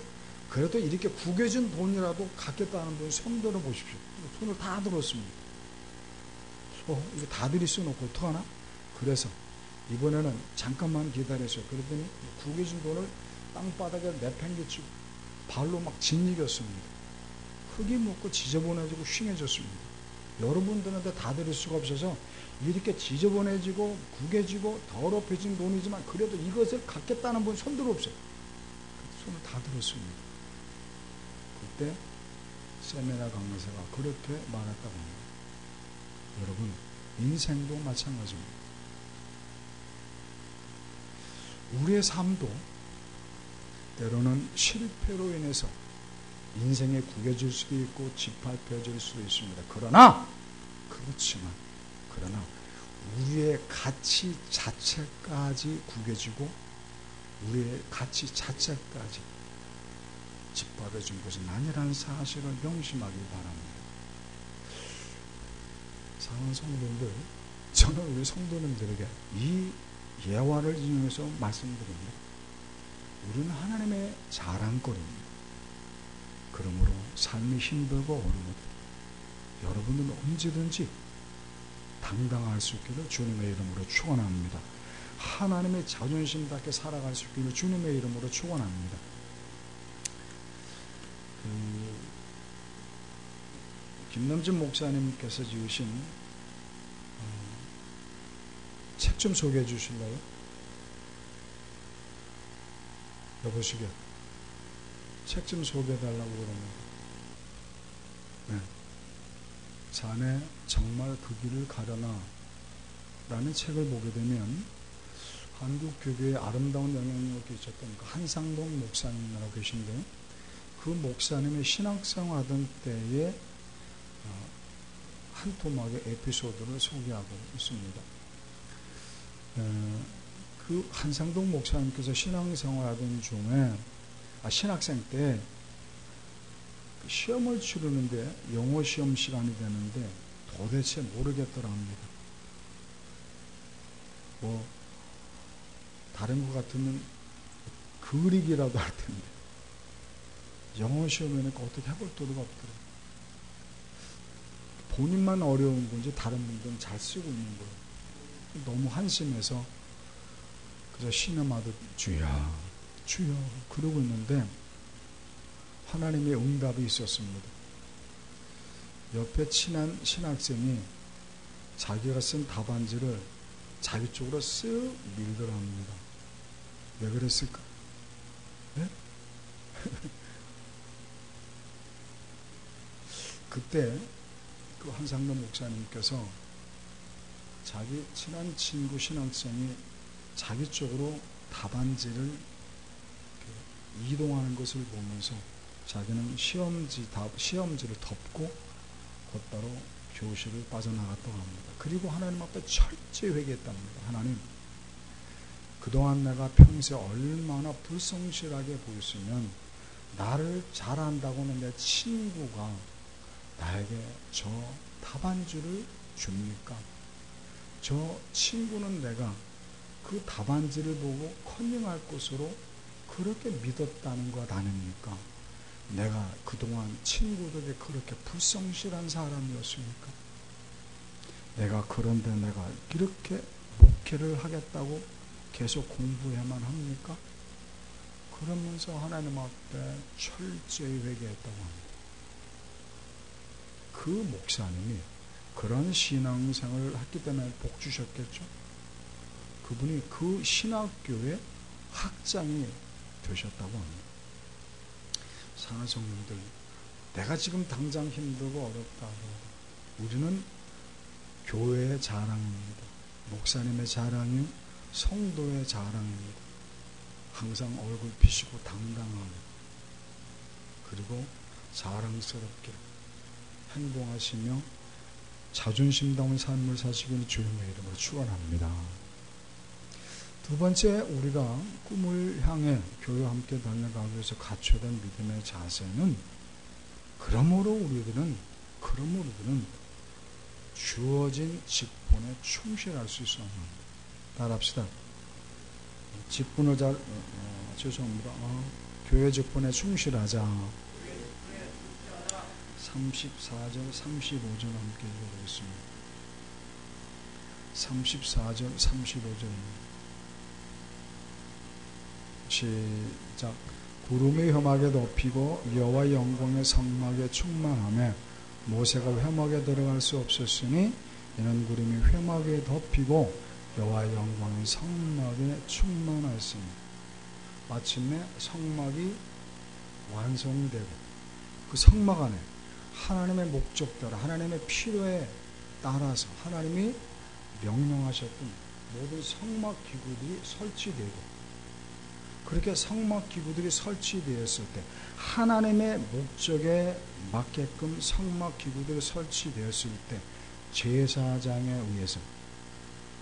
[SPEAKER 4] 이렇게 구겨진 돈이라도 갖겠다는 분 손 들어 보십시오. 손을 다 들었습니다. 이거 다 드릴 수는 없고 어떡하나? 그래서 이번에는 잠깐만 기다렸어요. 그랬더니 구겨진 돈을 땅바닥에 내팽개치고 발로 막 짓이겼습니다. 흙이 묻고 지저분해지고 휘해졌습니다. 여러분들한테 다 드릴 수가 없어서 이렇게 지저분해지고 구겨지고 더럽혀진 돈이지만 그래도 이것을 갖겠다는 분 손들어 없어요. 손을 다 들었습니다. 그때 세메나 강사가 그렇게 말했다고 합니다. 여러분, 인생도 마찬가지입니다. 우리의 삶도 때로는 실패로 인해서 인생에 구겨질 수도 있고 짓밟혀질 수도 있습니다. 그러나 우리의 가치 자체까지 구겨지고 우리의 가치 자체까지 짓밟혀진 것은 아니라는 사실을 명심하기 바랍니다. 사랑하는 성도님들, 저는 우리 성도님들에게 이 예화를 인용해서 말씀드립니다. 우리는 하나님의 자랑거리입니다. 그러므로 삶이 힘들고 어려워도 여러분은 언제든지 당당할 수 있기를 주님의 이름으로 축원합니다. 하나님의 자존심답게 살아갈 수 있기를 주님의 이름으로 축원합니다. 김남진 목사님께서 지으신 책 좀 소개해 주실래요? 여보시게 책 좀 소개해 달라고 그러는데, 네. 자네 정말 그 길을 가려나 라는 책을 보게 되면 한국 교회에 아름다운 영향력을 끼쳤던 그 한상동 목사님이라고 계신데, 그 목사님의 신앙생활 하던 때에 한 토막의 에피소드를 소개하고 있습니다. 그 한상동 목사님께서 신앙생활 하던 중에 신학생 때 시험을 치르는데 영어 시험 시간이 되는데 도대체 모르겠더라 합니다. 다른 것 같으면 그리기라도 할 텐데 영어 시험에니까 어떻게 해볼 도리가 없더라고요. 본인만 어려운 건지 다른 분들은 잘 쓰고 있는 거예요. 너무 한심해서 그저 신음하듯 주여 주여 그러고 있는데 하나님의 응답이 있었습니다. 옆에 친한 신학생이 자기가 쓴 답안지를 자기 쪽으로 쓱 밀더라 합니다. 왜 그랬을까? 네? 그때 그 한상동 목사님께서 자기 친한 친구 신학생이 자기 쪽으로 답안지를 이동하는 것을 보면서 자기는 시험지를 덮고 곧바로 교실을 빠져나갔다고 합니다. 그리고 하나님 앞에 철저히 회개했답니다. 하나님, 그동안 내가 평소에 얼마나 불성실하게 보였으면 나를 잘 안다고는 내 친구가 나에게 저 답안지를 줍니까? 저 친구는 내가 그 답안지를 보고 컨닝할 것으로 그렇게 믿었다는 것 아닙니까? 내가 그동안 친구들에게 그렇게 불성실한 사람이었습니까? 그런데 내가 이렇게 목회를 하겠다고 계속 공부해만 합니까? 그러면서 하나님 앞에 철저히 회개했다고 합니다. 그 목사님이 그런 신앙생활을 했기 때문에 복 주셨겠죠? 그분이 그 신학교의 학장이 되셨다고 합니다. 사랑하는 성도님들, 내가 지금 당장 힘들고 어렵다. 우리는 교회의 자랑입니다. 목사님의 자랑이 성도의 자랑입니다. 항상 얼굴 피시고 당당하고 그리고 자랑스럽게 행동하시며 자존심다운 삶을 사시기를 주님의 이름으로 축원합니다. 두 번째, 우리가 꿈을 향해 교회와 함께 달려가기 위해서 갖춰야 될 믿음의 자세는 그러므로 우리들은 주어진 직분에 충실할 수 있어야 합니다. 따라합시다. 직분을 잘 죄송합니다. 교회 직분에 충실하자. 34절 35절 함께 읽어보겠습니다. 34절 35절입니다. 시작. 구름이 회막에 덮이고 여호와의 영광의 성막에 충만하며 모세가 회막에 들어갈 수 없었으니 이는 구름이 회막에 덮이고 여호와의 영광의 성막에 충만하였으니 마침내 성막이 완성이 되고 그 성막 안에 하나님의 목적대로 하나님의 필요에 따라서 하나님이 명령하셨던 모든 성막 기구들이 설치되고 그렇게 성막 기구들이 설치되었을 때 하나님의 목적에 맞게끔 성막 기구들이 설치되었을 때 제사장에 의해서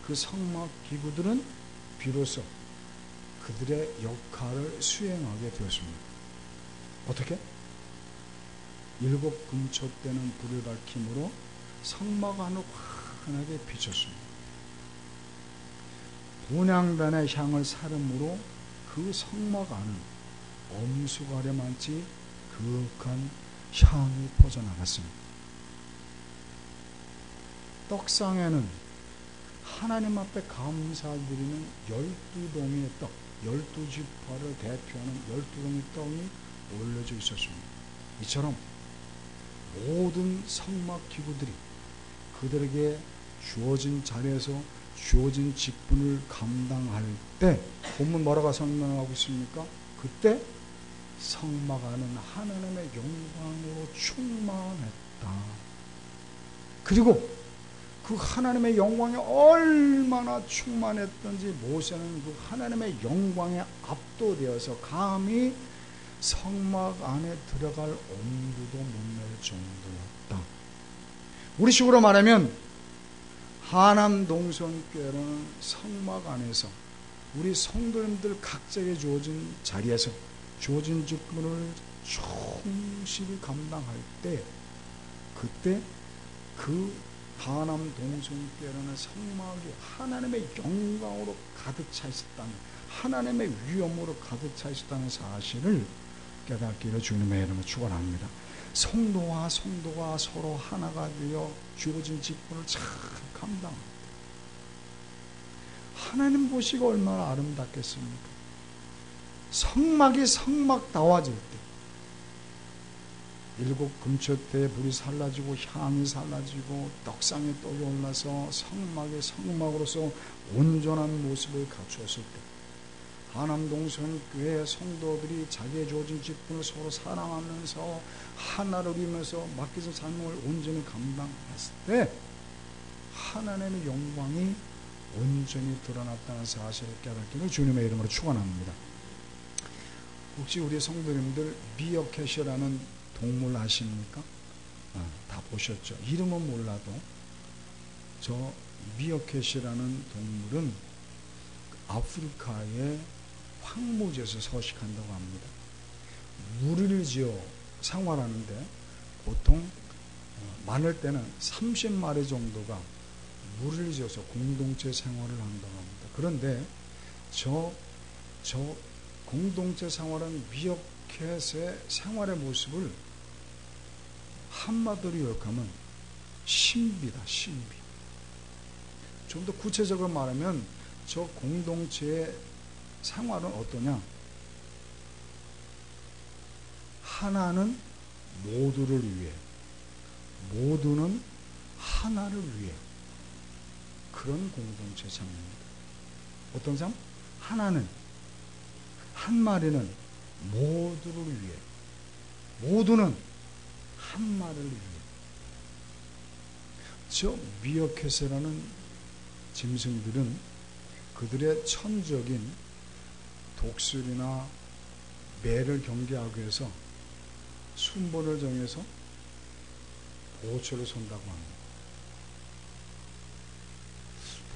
[SPEAKER 4] 그 성막 기구들은 비로소 그들의 역할을 수행하게 되었습니다. 어떻게? 7 금초 때는 불을 밝힘으로 성막 안을 환하게 비쳤습니다. 분향단의 향을 사름으로 그 성막 안은 엄수가래만치 그윽한 향이 퍼져나갔습니다. 떡상에는 하나님 앞에 감사드리는 12동의 떡, 12지파를 대표하는 12동의 떡이 올려져 있었습니다. 이처럼 모든 성막 기구들이 그들에게 주어진 자리에서 주어진 직분을 감당할 때 본문 뭐라고 설명하고 있습니까? 그때 성막 안은 하나님의 영광으로 충만했다. 그리고 그 하나님의 영광이 얼마나 충만했던지 모세는 그 하나님의 영광에 압도되어서 감히 성막 안에 들어갈 엄두도 못 낼 정도였다. 우리식으로 말하면 하남 동성교회는 성막 안에서 우리 성도님들 각자에게 주어진 자리에서 주어진 직분을 충실히 감당할 때 그때 그 하남 동성교회라는 성막이 하나님의 영광으로 가득 차 있었다는 하나님의 위엄으로 가득 차 있었다는 사실을 깨닫기를 주님의 이름으로 축원합니다. 성도와 성도가 서로 하나가 되어 주어진 직분을 잘 감당합니다. 하나님 보시고 얼마나 아름답겠습니까? 성막이 성막다워질 때 7 금초 때 불이 살라지고 향이 살라지고 떡상에 떡이 올라서 성막이 성막으로서 온전한 모습을 갖추었을 때 하남동성교회 성도들이 자기의 주어진 직분을 서로 사랑하면서 하나를 이루면서 맡겨진 삶을 온전히 감당했을 때 하나님의 영광이 온전히 드러났다는 사실을 깨닫기를 주님의 이름으로 축원합니다. 혹시 우리 성도님들 미어캣이라는 동물 아십니까? 다 보셨죠? 이름은 몰라도 저 미어캣이라는 동물은 아프리카의 황무지에서 서식한다고 합니다. 무리를 지어 생활하는데 보통 많을 때는 30마리 정도가 무리를 지어서 공동체 생활을 한다고 합니다. 그런데 저 공동체 생활은 미어캣의 생활의 모습을 한마디로 요약하면 신비다, 신비. 좀 더 구체적으로 말하면 저 공동체의 생활은 어떠냐? 하나는 모두를 위해, 모두는 하나를 위해 그런 공동체 삶입니다. 어떤 삶? 하나는 한 마리는 모두를 위해, 모두는 한 마리를 위해. 저 미어캣이라는 짐승들은 그들의 천적인 독수리나 매를 경계하기 위해서 순번을 정해서 보초를 선다고 합니다.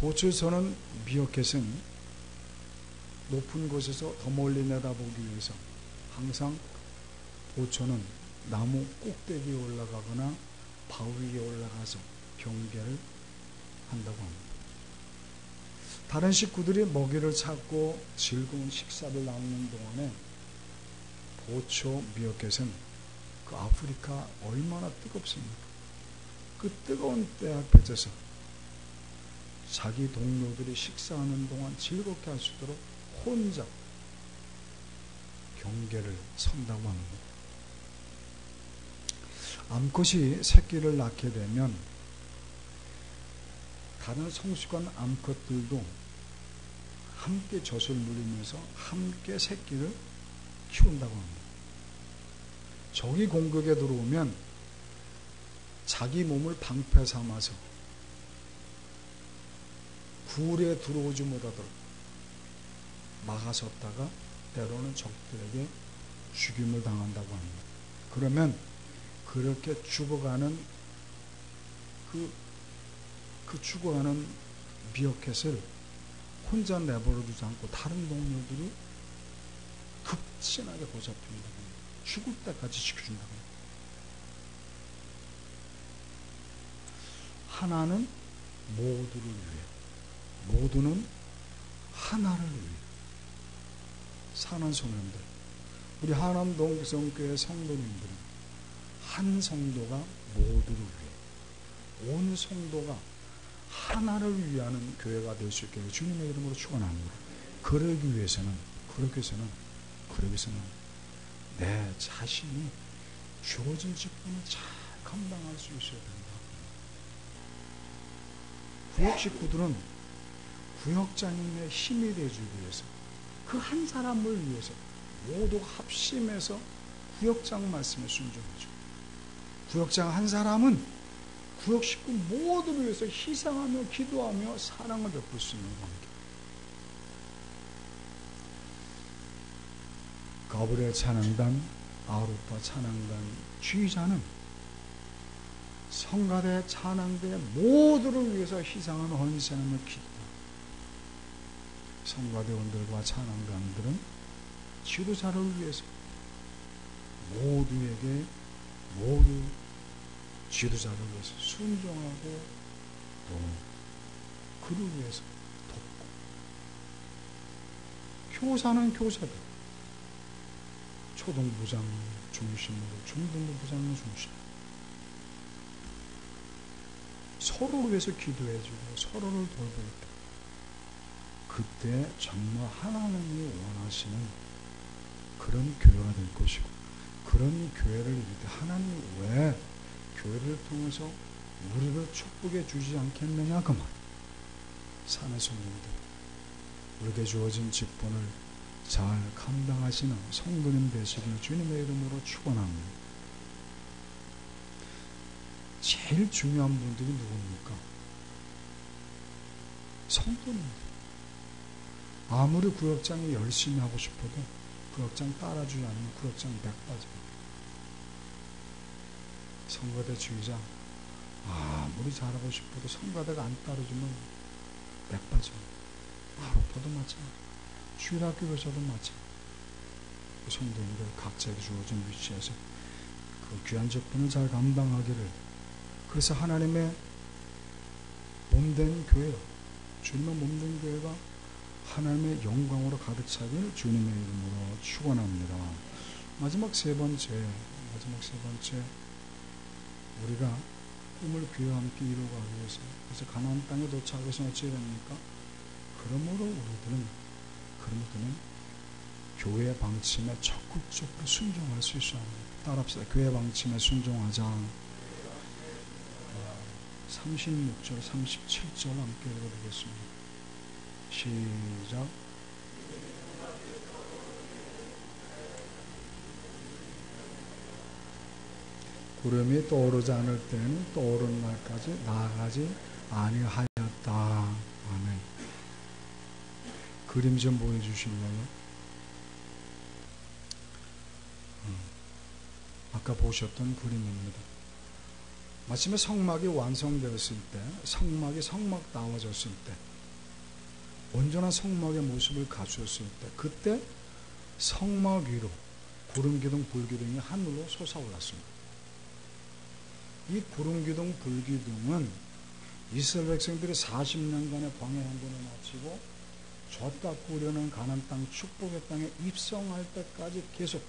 [SPEAKER 4] 보초를 서는 미어캣은 높은 곳에서 더 멀리 내다보기 위해서 항상 보초는 나무 꼭대기에 올라가거나 바위에 올라가서 경계를 한다고 합니다. 다른 식구들이 먹이를 찾고 즐거운 식사를 나누는 동안에 보초 미어캣은 그 아프리카 얼마나 뜨겁습니까? 그 뜨거운 때 앞에서 자기 동료들이 식사하는 동안 즐겁게 할 수 있도록 혼자 경계를 선다고 합니다. 암컷이 새끼를 낳게 되면 다른 성숙한 암컷들도 함께 젖을 누리면서 함께 새끼를 키운다고 합니다. 적이 공격에 들어오면 자기 몸을 방패 삼아서 굴에 들어오지 못하도록 막아섰다가 때로는 적들에게 죽임을 당한다고 합니다. 그러면 그렇게 죽어가는 그 죽어가는 미어캣을 혼자 내버려 두지 않고 다른 동료들이 극진하게 보살핍니다. 죽을 때까지 지켜준다고 합니다. 하나는 모두를 위해, 모두는 하나를 위해. 사랑하는 성도님들, 우리 하남 동성교회 성도님들은 한 성도가 모두를 위해, 온 성도가 하나를 위하는 교회가 될 수 있게 주님의 이름으로 축원합니다. 그러기 위해서는 내 자신이 주어진 직분을 잘 감당할 수 있어야 된다. 구역 식구들은 구역장님의 힘이 되어주기 위해서, 그 한 사람을 위해서 모두 합심해서 구역장 말씀에 순종하죠. 구역장 한 사람은 구역 식구 모두를 위해서 희생하며 기도하며 사랑을 베풀 수 있는 관계. 가브리엘 찬양단, 아우르파 찬양단 주의자는 성가대 찬양대 모두를 위해서 희생하는 헌신하며 기도. 성가대원들과 찬양단들은 지도자를 위해서 모두에게 모두 지도자를 위해서 순종하고 또 그를 위해서 돕고, 교사는 교사들, 초등부장 중심으로 중등부장을 중심으로 서로를 위해서 기도해주고 서로를 돌볼 때, 그때 정말 하나님이 원하시는 그런 교회가 될 것이고, 그런 교회를 이룰 때 하나님이 왜 교회를 통해서 우리를 축복해 주지 않겠느냐 그 말. 사는 성도들, 우리에게 주어진 직분을 잘 감당하시는 성도님 되시길 주님의 이름으로 축원합니다. 제일 중요한 분들이 누굽니까? 성도님들. 아무리 구역장이 열심히 하고 싶어도 구역장 따라주지 않으면 구역장 백 빠져요. 성가대 주의자 아무리 잘하고 싶어도 성가대가 안 따라주면 백 빠져요. 아로파도 마찬가지, 주일학교 교사도 마찬가지. 성도님들 각자에게 주어진 위치에서 그 귀한 직분을 잘 감당하기를, 그래서 하나님의 몸된 교회, 주님의 몸된 교회가 하나님의 영광으로 가득 차길 주님의 이름으로 축원합니다. 마지막 세 번째, 우리가 꿈을 귀와 함께 이루어가기 위해서, 그래서 가나안 땅에 도착해서 어찌해야 됩니까? 그러므로 우리들은 교회 방침에 적극적으로 순종할 수 있어야 합니다. 따라합시다. 교회 방침에 순종하자. 36절, 37절 함께 읽어보겠습니다. 시작. 구름이 떠오르지 않을 때는 떠오른 날까지 나아가지 아니하였다. 아멘. 그림 좀 보여주실래요? 아까 보셨던 그림입니다. 마침내 성막이 완성되었을 때, 성막다워졌을 때, 온전한 성막의 모습을 갖추었을 때, 그때 성막 위로 구름기둥 불기둥이 하늘로 솟아올랐습니다. 이 구름기둥 불기둥은 이스라엘 백성들이 40년간의 광야 행군을 마치고 젖과 꿀려는 가나안 땅 축복의 땅에 입성할 때까지 계속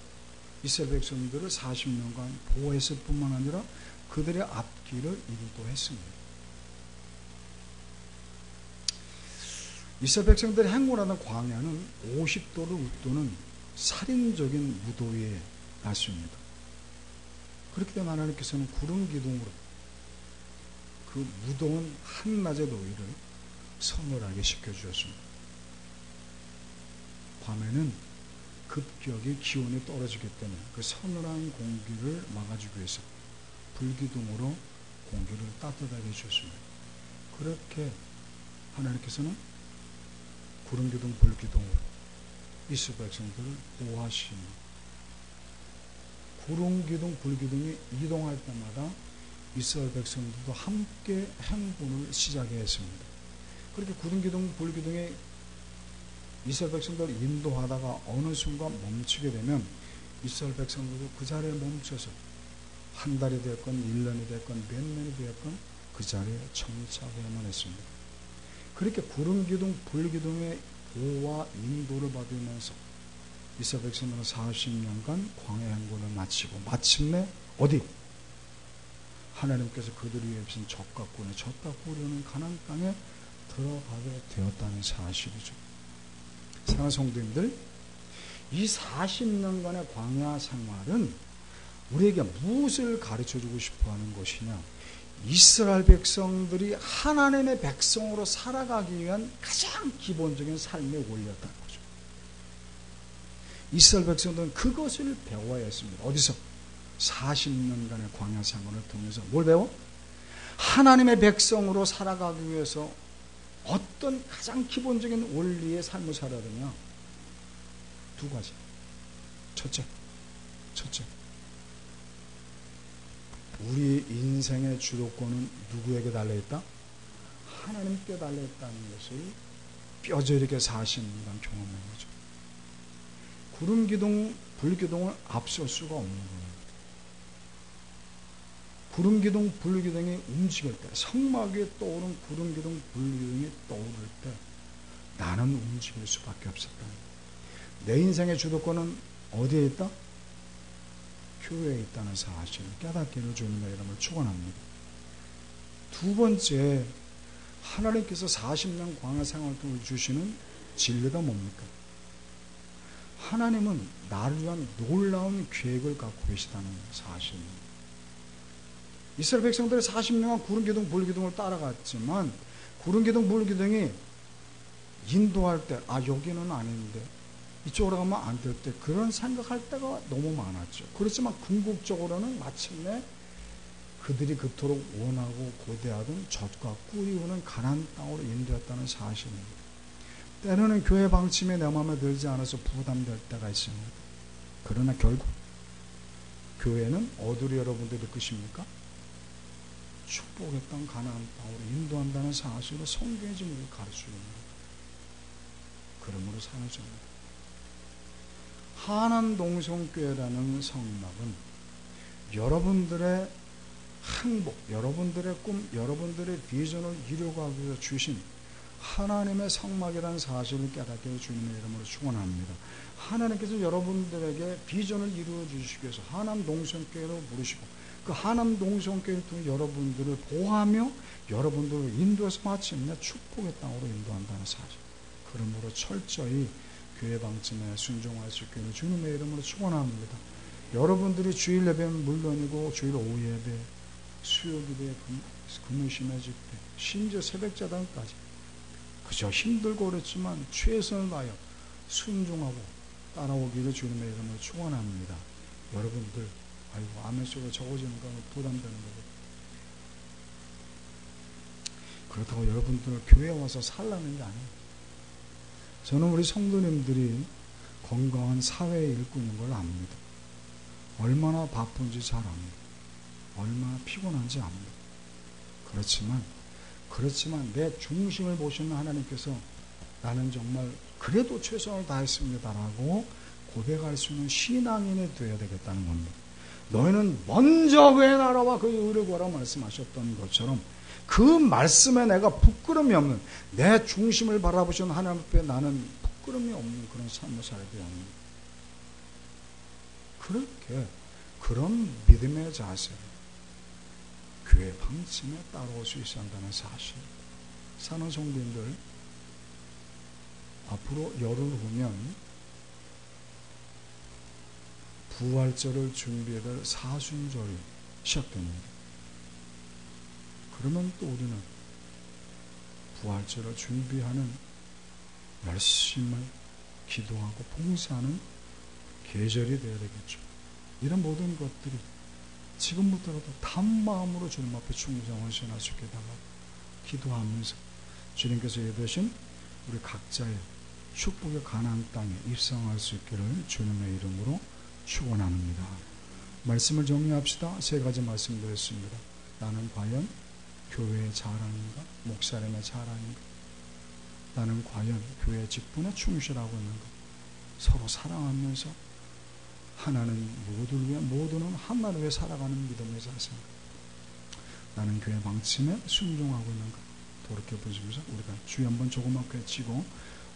[SPEAKER 4] 이스라엘 백성들을 40년간 보호했을 뿐만 아니라 그들의 앞길을 인도했습니다. 이스라엘 백성들이 행군하던 광야는 50도를 웃도는 살인적인 무더위에 났습니다. 그렇기 때문에 하나님께서는 구름 기둥으로 그 무더운 한낮의 더위를 서늘하게 식혀주셨습니다. 밤에는 급격히 기온이 떨어지기 때문에 그 서늘한 공기를 막아주기 위해서 불기둥으로 공기를 따뜻하게 해주셨습니다. 그렇게 하나님께서는 구름기둥, 불기둥으로 이스라엘 백성들을 보호하십니다. 구름기둥, 불기둥이 이동할 때마다 이스라엘 백성들도 함께 행군을 시작했습니다. 그렇게 구름기둥, 불기둥이 이스라엘 백성들을 인도하다가 어느 순간 멈추게 되면 이스라엘 백성들도 그 자리에 멈춰서 한 달이 됐건 1년이 됐건 몇 년이 됐건 그 자리에 정착해야만 했습니다. 그렇게 구름기둥, 불기둥의 보호와 인도를 받으면서 이스라엘 백성들은 40년간 광야 행군을 마치고 마침내 어디? 하나님께서 그들을 위해 주신 젖과 꿀려는 가나안 땅에 들어가게 되었다는 사실이죠. 사랑하는 성도님들, 이 40년간의 광야 생활은 우리에게 무엇을 가르쳐주고 싶어하는 것이냐? 이스라엘 백성들이 하나님의 백성으로 살아가기 위한 가장 기본적인 삶의 원리였다는 거죠. 이스라엘 백성들은 그것을 배워야 했습니다. 어디서? 40년간의 광야 생활을 통해서 뭘 배워? 하나님의 백성으로 살아가기 위해서 어떤 가장 기본적인 원리의 삶을 살아야 되냐? 두 가지. 첫째. 우리 인생의 주도권은 누구에게 달려있다? 하나님께 달려있다는 것을 뼈저리게 40년간 경험한 거죠. 구름기둥, 불기둥을 앞설 수가 없는 거예요. 구름기둥, 불기둥이 움직일 때, 성막 위에 떠오른 구름기둥, 불기둥이 떠오를 때 나는 움직일 수밖에 없었다. 내 인생의 주도권은 어디에 있다? 교회에 있다는 사실을 깨닫기를 주님의 이름을 축원합니다. 두 번째, 하나님께서 40년 광야 생활을 통해 주시는 진리가 뭡니까? 하나님은 나를 위한 놀라운 계획을 갖고 계시다는 사실입니다. 이스라엘 백성들이 40년간 구름기둥, 불기둥을 따라갔지만 구름기둥, 불기둥이 인도할 때 여기는 아닌데 이쪽으로 가면 안 될 때 그런 생각할 때가 너무 많았죠. 그렇지만 궁극적으로는 마침내 그들이 그토록 원하고 고대하던 젖과 꿀이 오는 가나안 땅으로 인도했다는 사실입니다. 때로는 교회 방침이 내 마음에 들지 않아서 부담될 때가 있습니다. 그러나 결국 교회는 어디로 여러분들이 이끄십니까? 축복의 땅 가나안 땅으로 인도한다는 사실을 성경이 지금 우리를 가르쳐줍니다. 그러므로 사랑합니다. 하남동성교회라는 성막은 여러분들의 행복, 여러분들의 꿈, 여러분들의 비전을 이루어가기 위해서 주신 하나님의 성막이라는 사실을 깨닫게 주님의 이름으로 축원합니다. 하나님께서 여러분들에게 비전을 이루어 주시기 위해서 하남동성교회로 부르시고 그 하남동성교회를 통해 여러분들을 보호하며 여러분들을 인도해서 마침내 축복의 땅으로 인도한다는 사실. 그러므로 철저히 교회 방침에 순종할 수 있기를 주님의 이름으로 축원합니다. 여러분들이 주일 예배는 물론이고 주일 오후 예배, 수요기도에 금요심의 집회, 심지어 새벽자단까지 그저 힘들고 그렇지만 최선을 다하여 순종하고 따라오기를 주님의 이름으로 축원합니다. 여러분들 아멘 속에 적어지는 건 부담되는 거고 그렇다고 여러분들 교회에 와서 살라는 게 아니에요. 저는 우리 성도님들이 건강한 사회의 일꾼인 걸 압니다. 얼마나 바쁜지 잘 압니다. 얼마나 피곤한지 압니다. 그렇지만 내 중심을 보시는 하나님께서 나는 정말 그래도 최선을 다했습니다라고 고백할 수 있는 신앙인이 되어야 되겠다는 겁니다. 너희는 먼저 그의 나라와 그의 의를 구하라 말씀하셨던 것처럼 그 말씀에 내가 부끄러움이 없는, 내 중심을 바라보시는 하나님 앞에 나는 부끄러움이 없는 그런 삶을 살게 하는, 그렇게 그런 믿음의 자세, 교회 방침에 따라올 수 있어야 한다는 사실. 사는 성도님들, 앞으로 열흘 후면 부활절을 준비해야 될 사순절이 시작됩니다. 그러면 또 우리는 부활절을 준비하는 열심을 기도하고 봉사하는 계절이 되어야 되겠죠. 이런 모든 것들이 지금부터라도 단마음으로 주님 앞에 충성을 신할 수 있게 달라고 기도하면서 주님께서 예배하신 우리 각자의 축복의 가나안 땅에 입성할 수 있기를 주님의 이름으로 축원합니다. 말씀을 정리합시다. 세 가지 말씀드렸습니다. 나는 과연 교회의 자랑인가? 목사님의 자랑인가? 나는 과연 교회 직분에 충실하고 있는가? 서로 사랑하면서 하나는 모두를 위해, 모두는 하나를 위해 살아가는 믿음의 자세인가? 나는 교회 방침에 순종하고 있는가? 돌이켜보시면서 우리가 주여 한번 조그맣게 외치고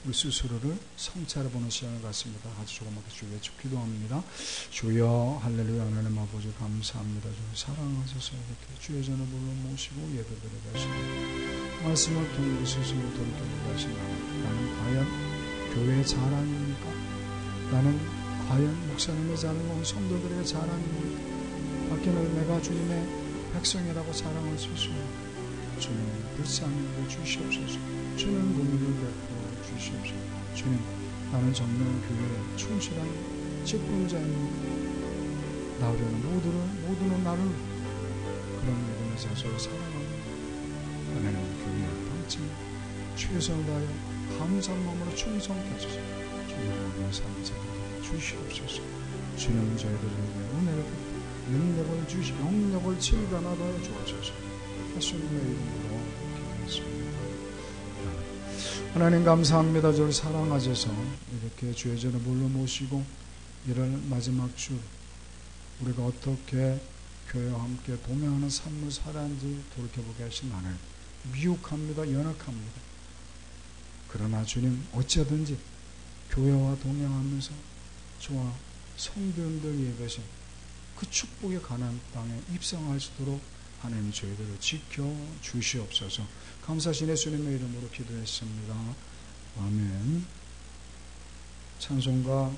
[SPEAKER 4] 우리 스스로를 성찰해보는 시간을 갖습니다. 아주 조그맣게 주여 외쳐 기도합니다. 주여 할렐루야. 하나님 아버지 감사합니다. 주여 사랑하셔서 이렇게 주의 전을 불러 모시고 예배드리게 하시고 말씀을 통해 우리 스스로 돌이켜보게 하신다. 나는 과연 교회의 자랑입니까? 나는 과연 목사님의 자랑과 성도들의 자랑입니까? 밖에는 내가 주님의 백성이라고 자랑할 수 있습니다. 주님 불쌍히 여겨 주시옵소서. 주님 공의를 베풀어 주시옵소서. 주님, 나는 정말 교회에 충실한 직분자입니다. 나오려는 모두는 나를 그런 믿음의 자세로 사랑하는 하나님 교회의 방침 최선을 다하여 감사한 마음으로 충성케 하소서. 주님의 삶을 주시옵소서. 주님 저희들에게 은혜를 베풀어 영역을 질변하게 하여 주옵소서. 예수님의 이름으로 기도했습니다. 하나님 감사합니다. 저를 사랑하셔서 이렇게 주의 전에 불러 모시고 이럴 마지막 주 우리가 어떻게 교회와 함께 동행하는 삶을 살아야하는지 돌이켜보게 하신 하나님 미혹합니다. 연약합니다. 그러나 주님 어찌하든지 교회와 동행하면서 저와 성도님들 예배신 그 축복의 가나안 땅에 입성할 수 있도록 하나님 저희들을 지켜 주시옵소서. 감사하신 예수님의 이름으로 기도했습니다. 아멘. 찬송가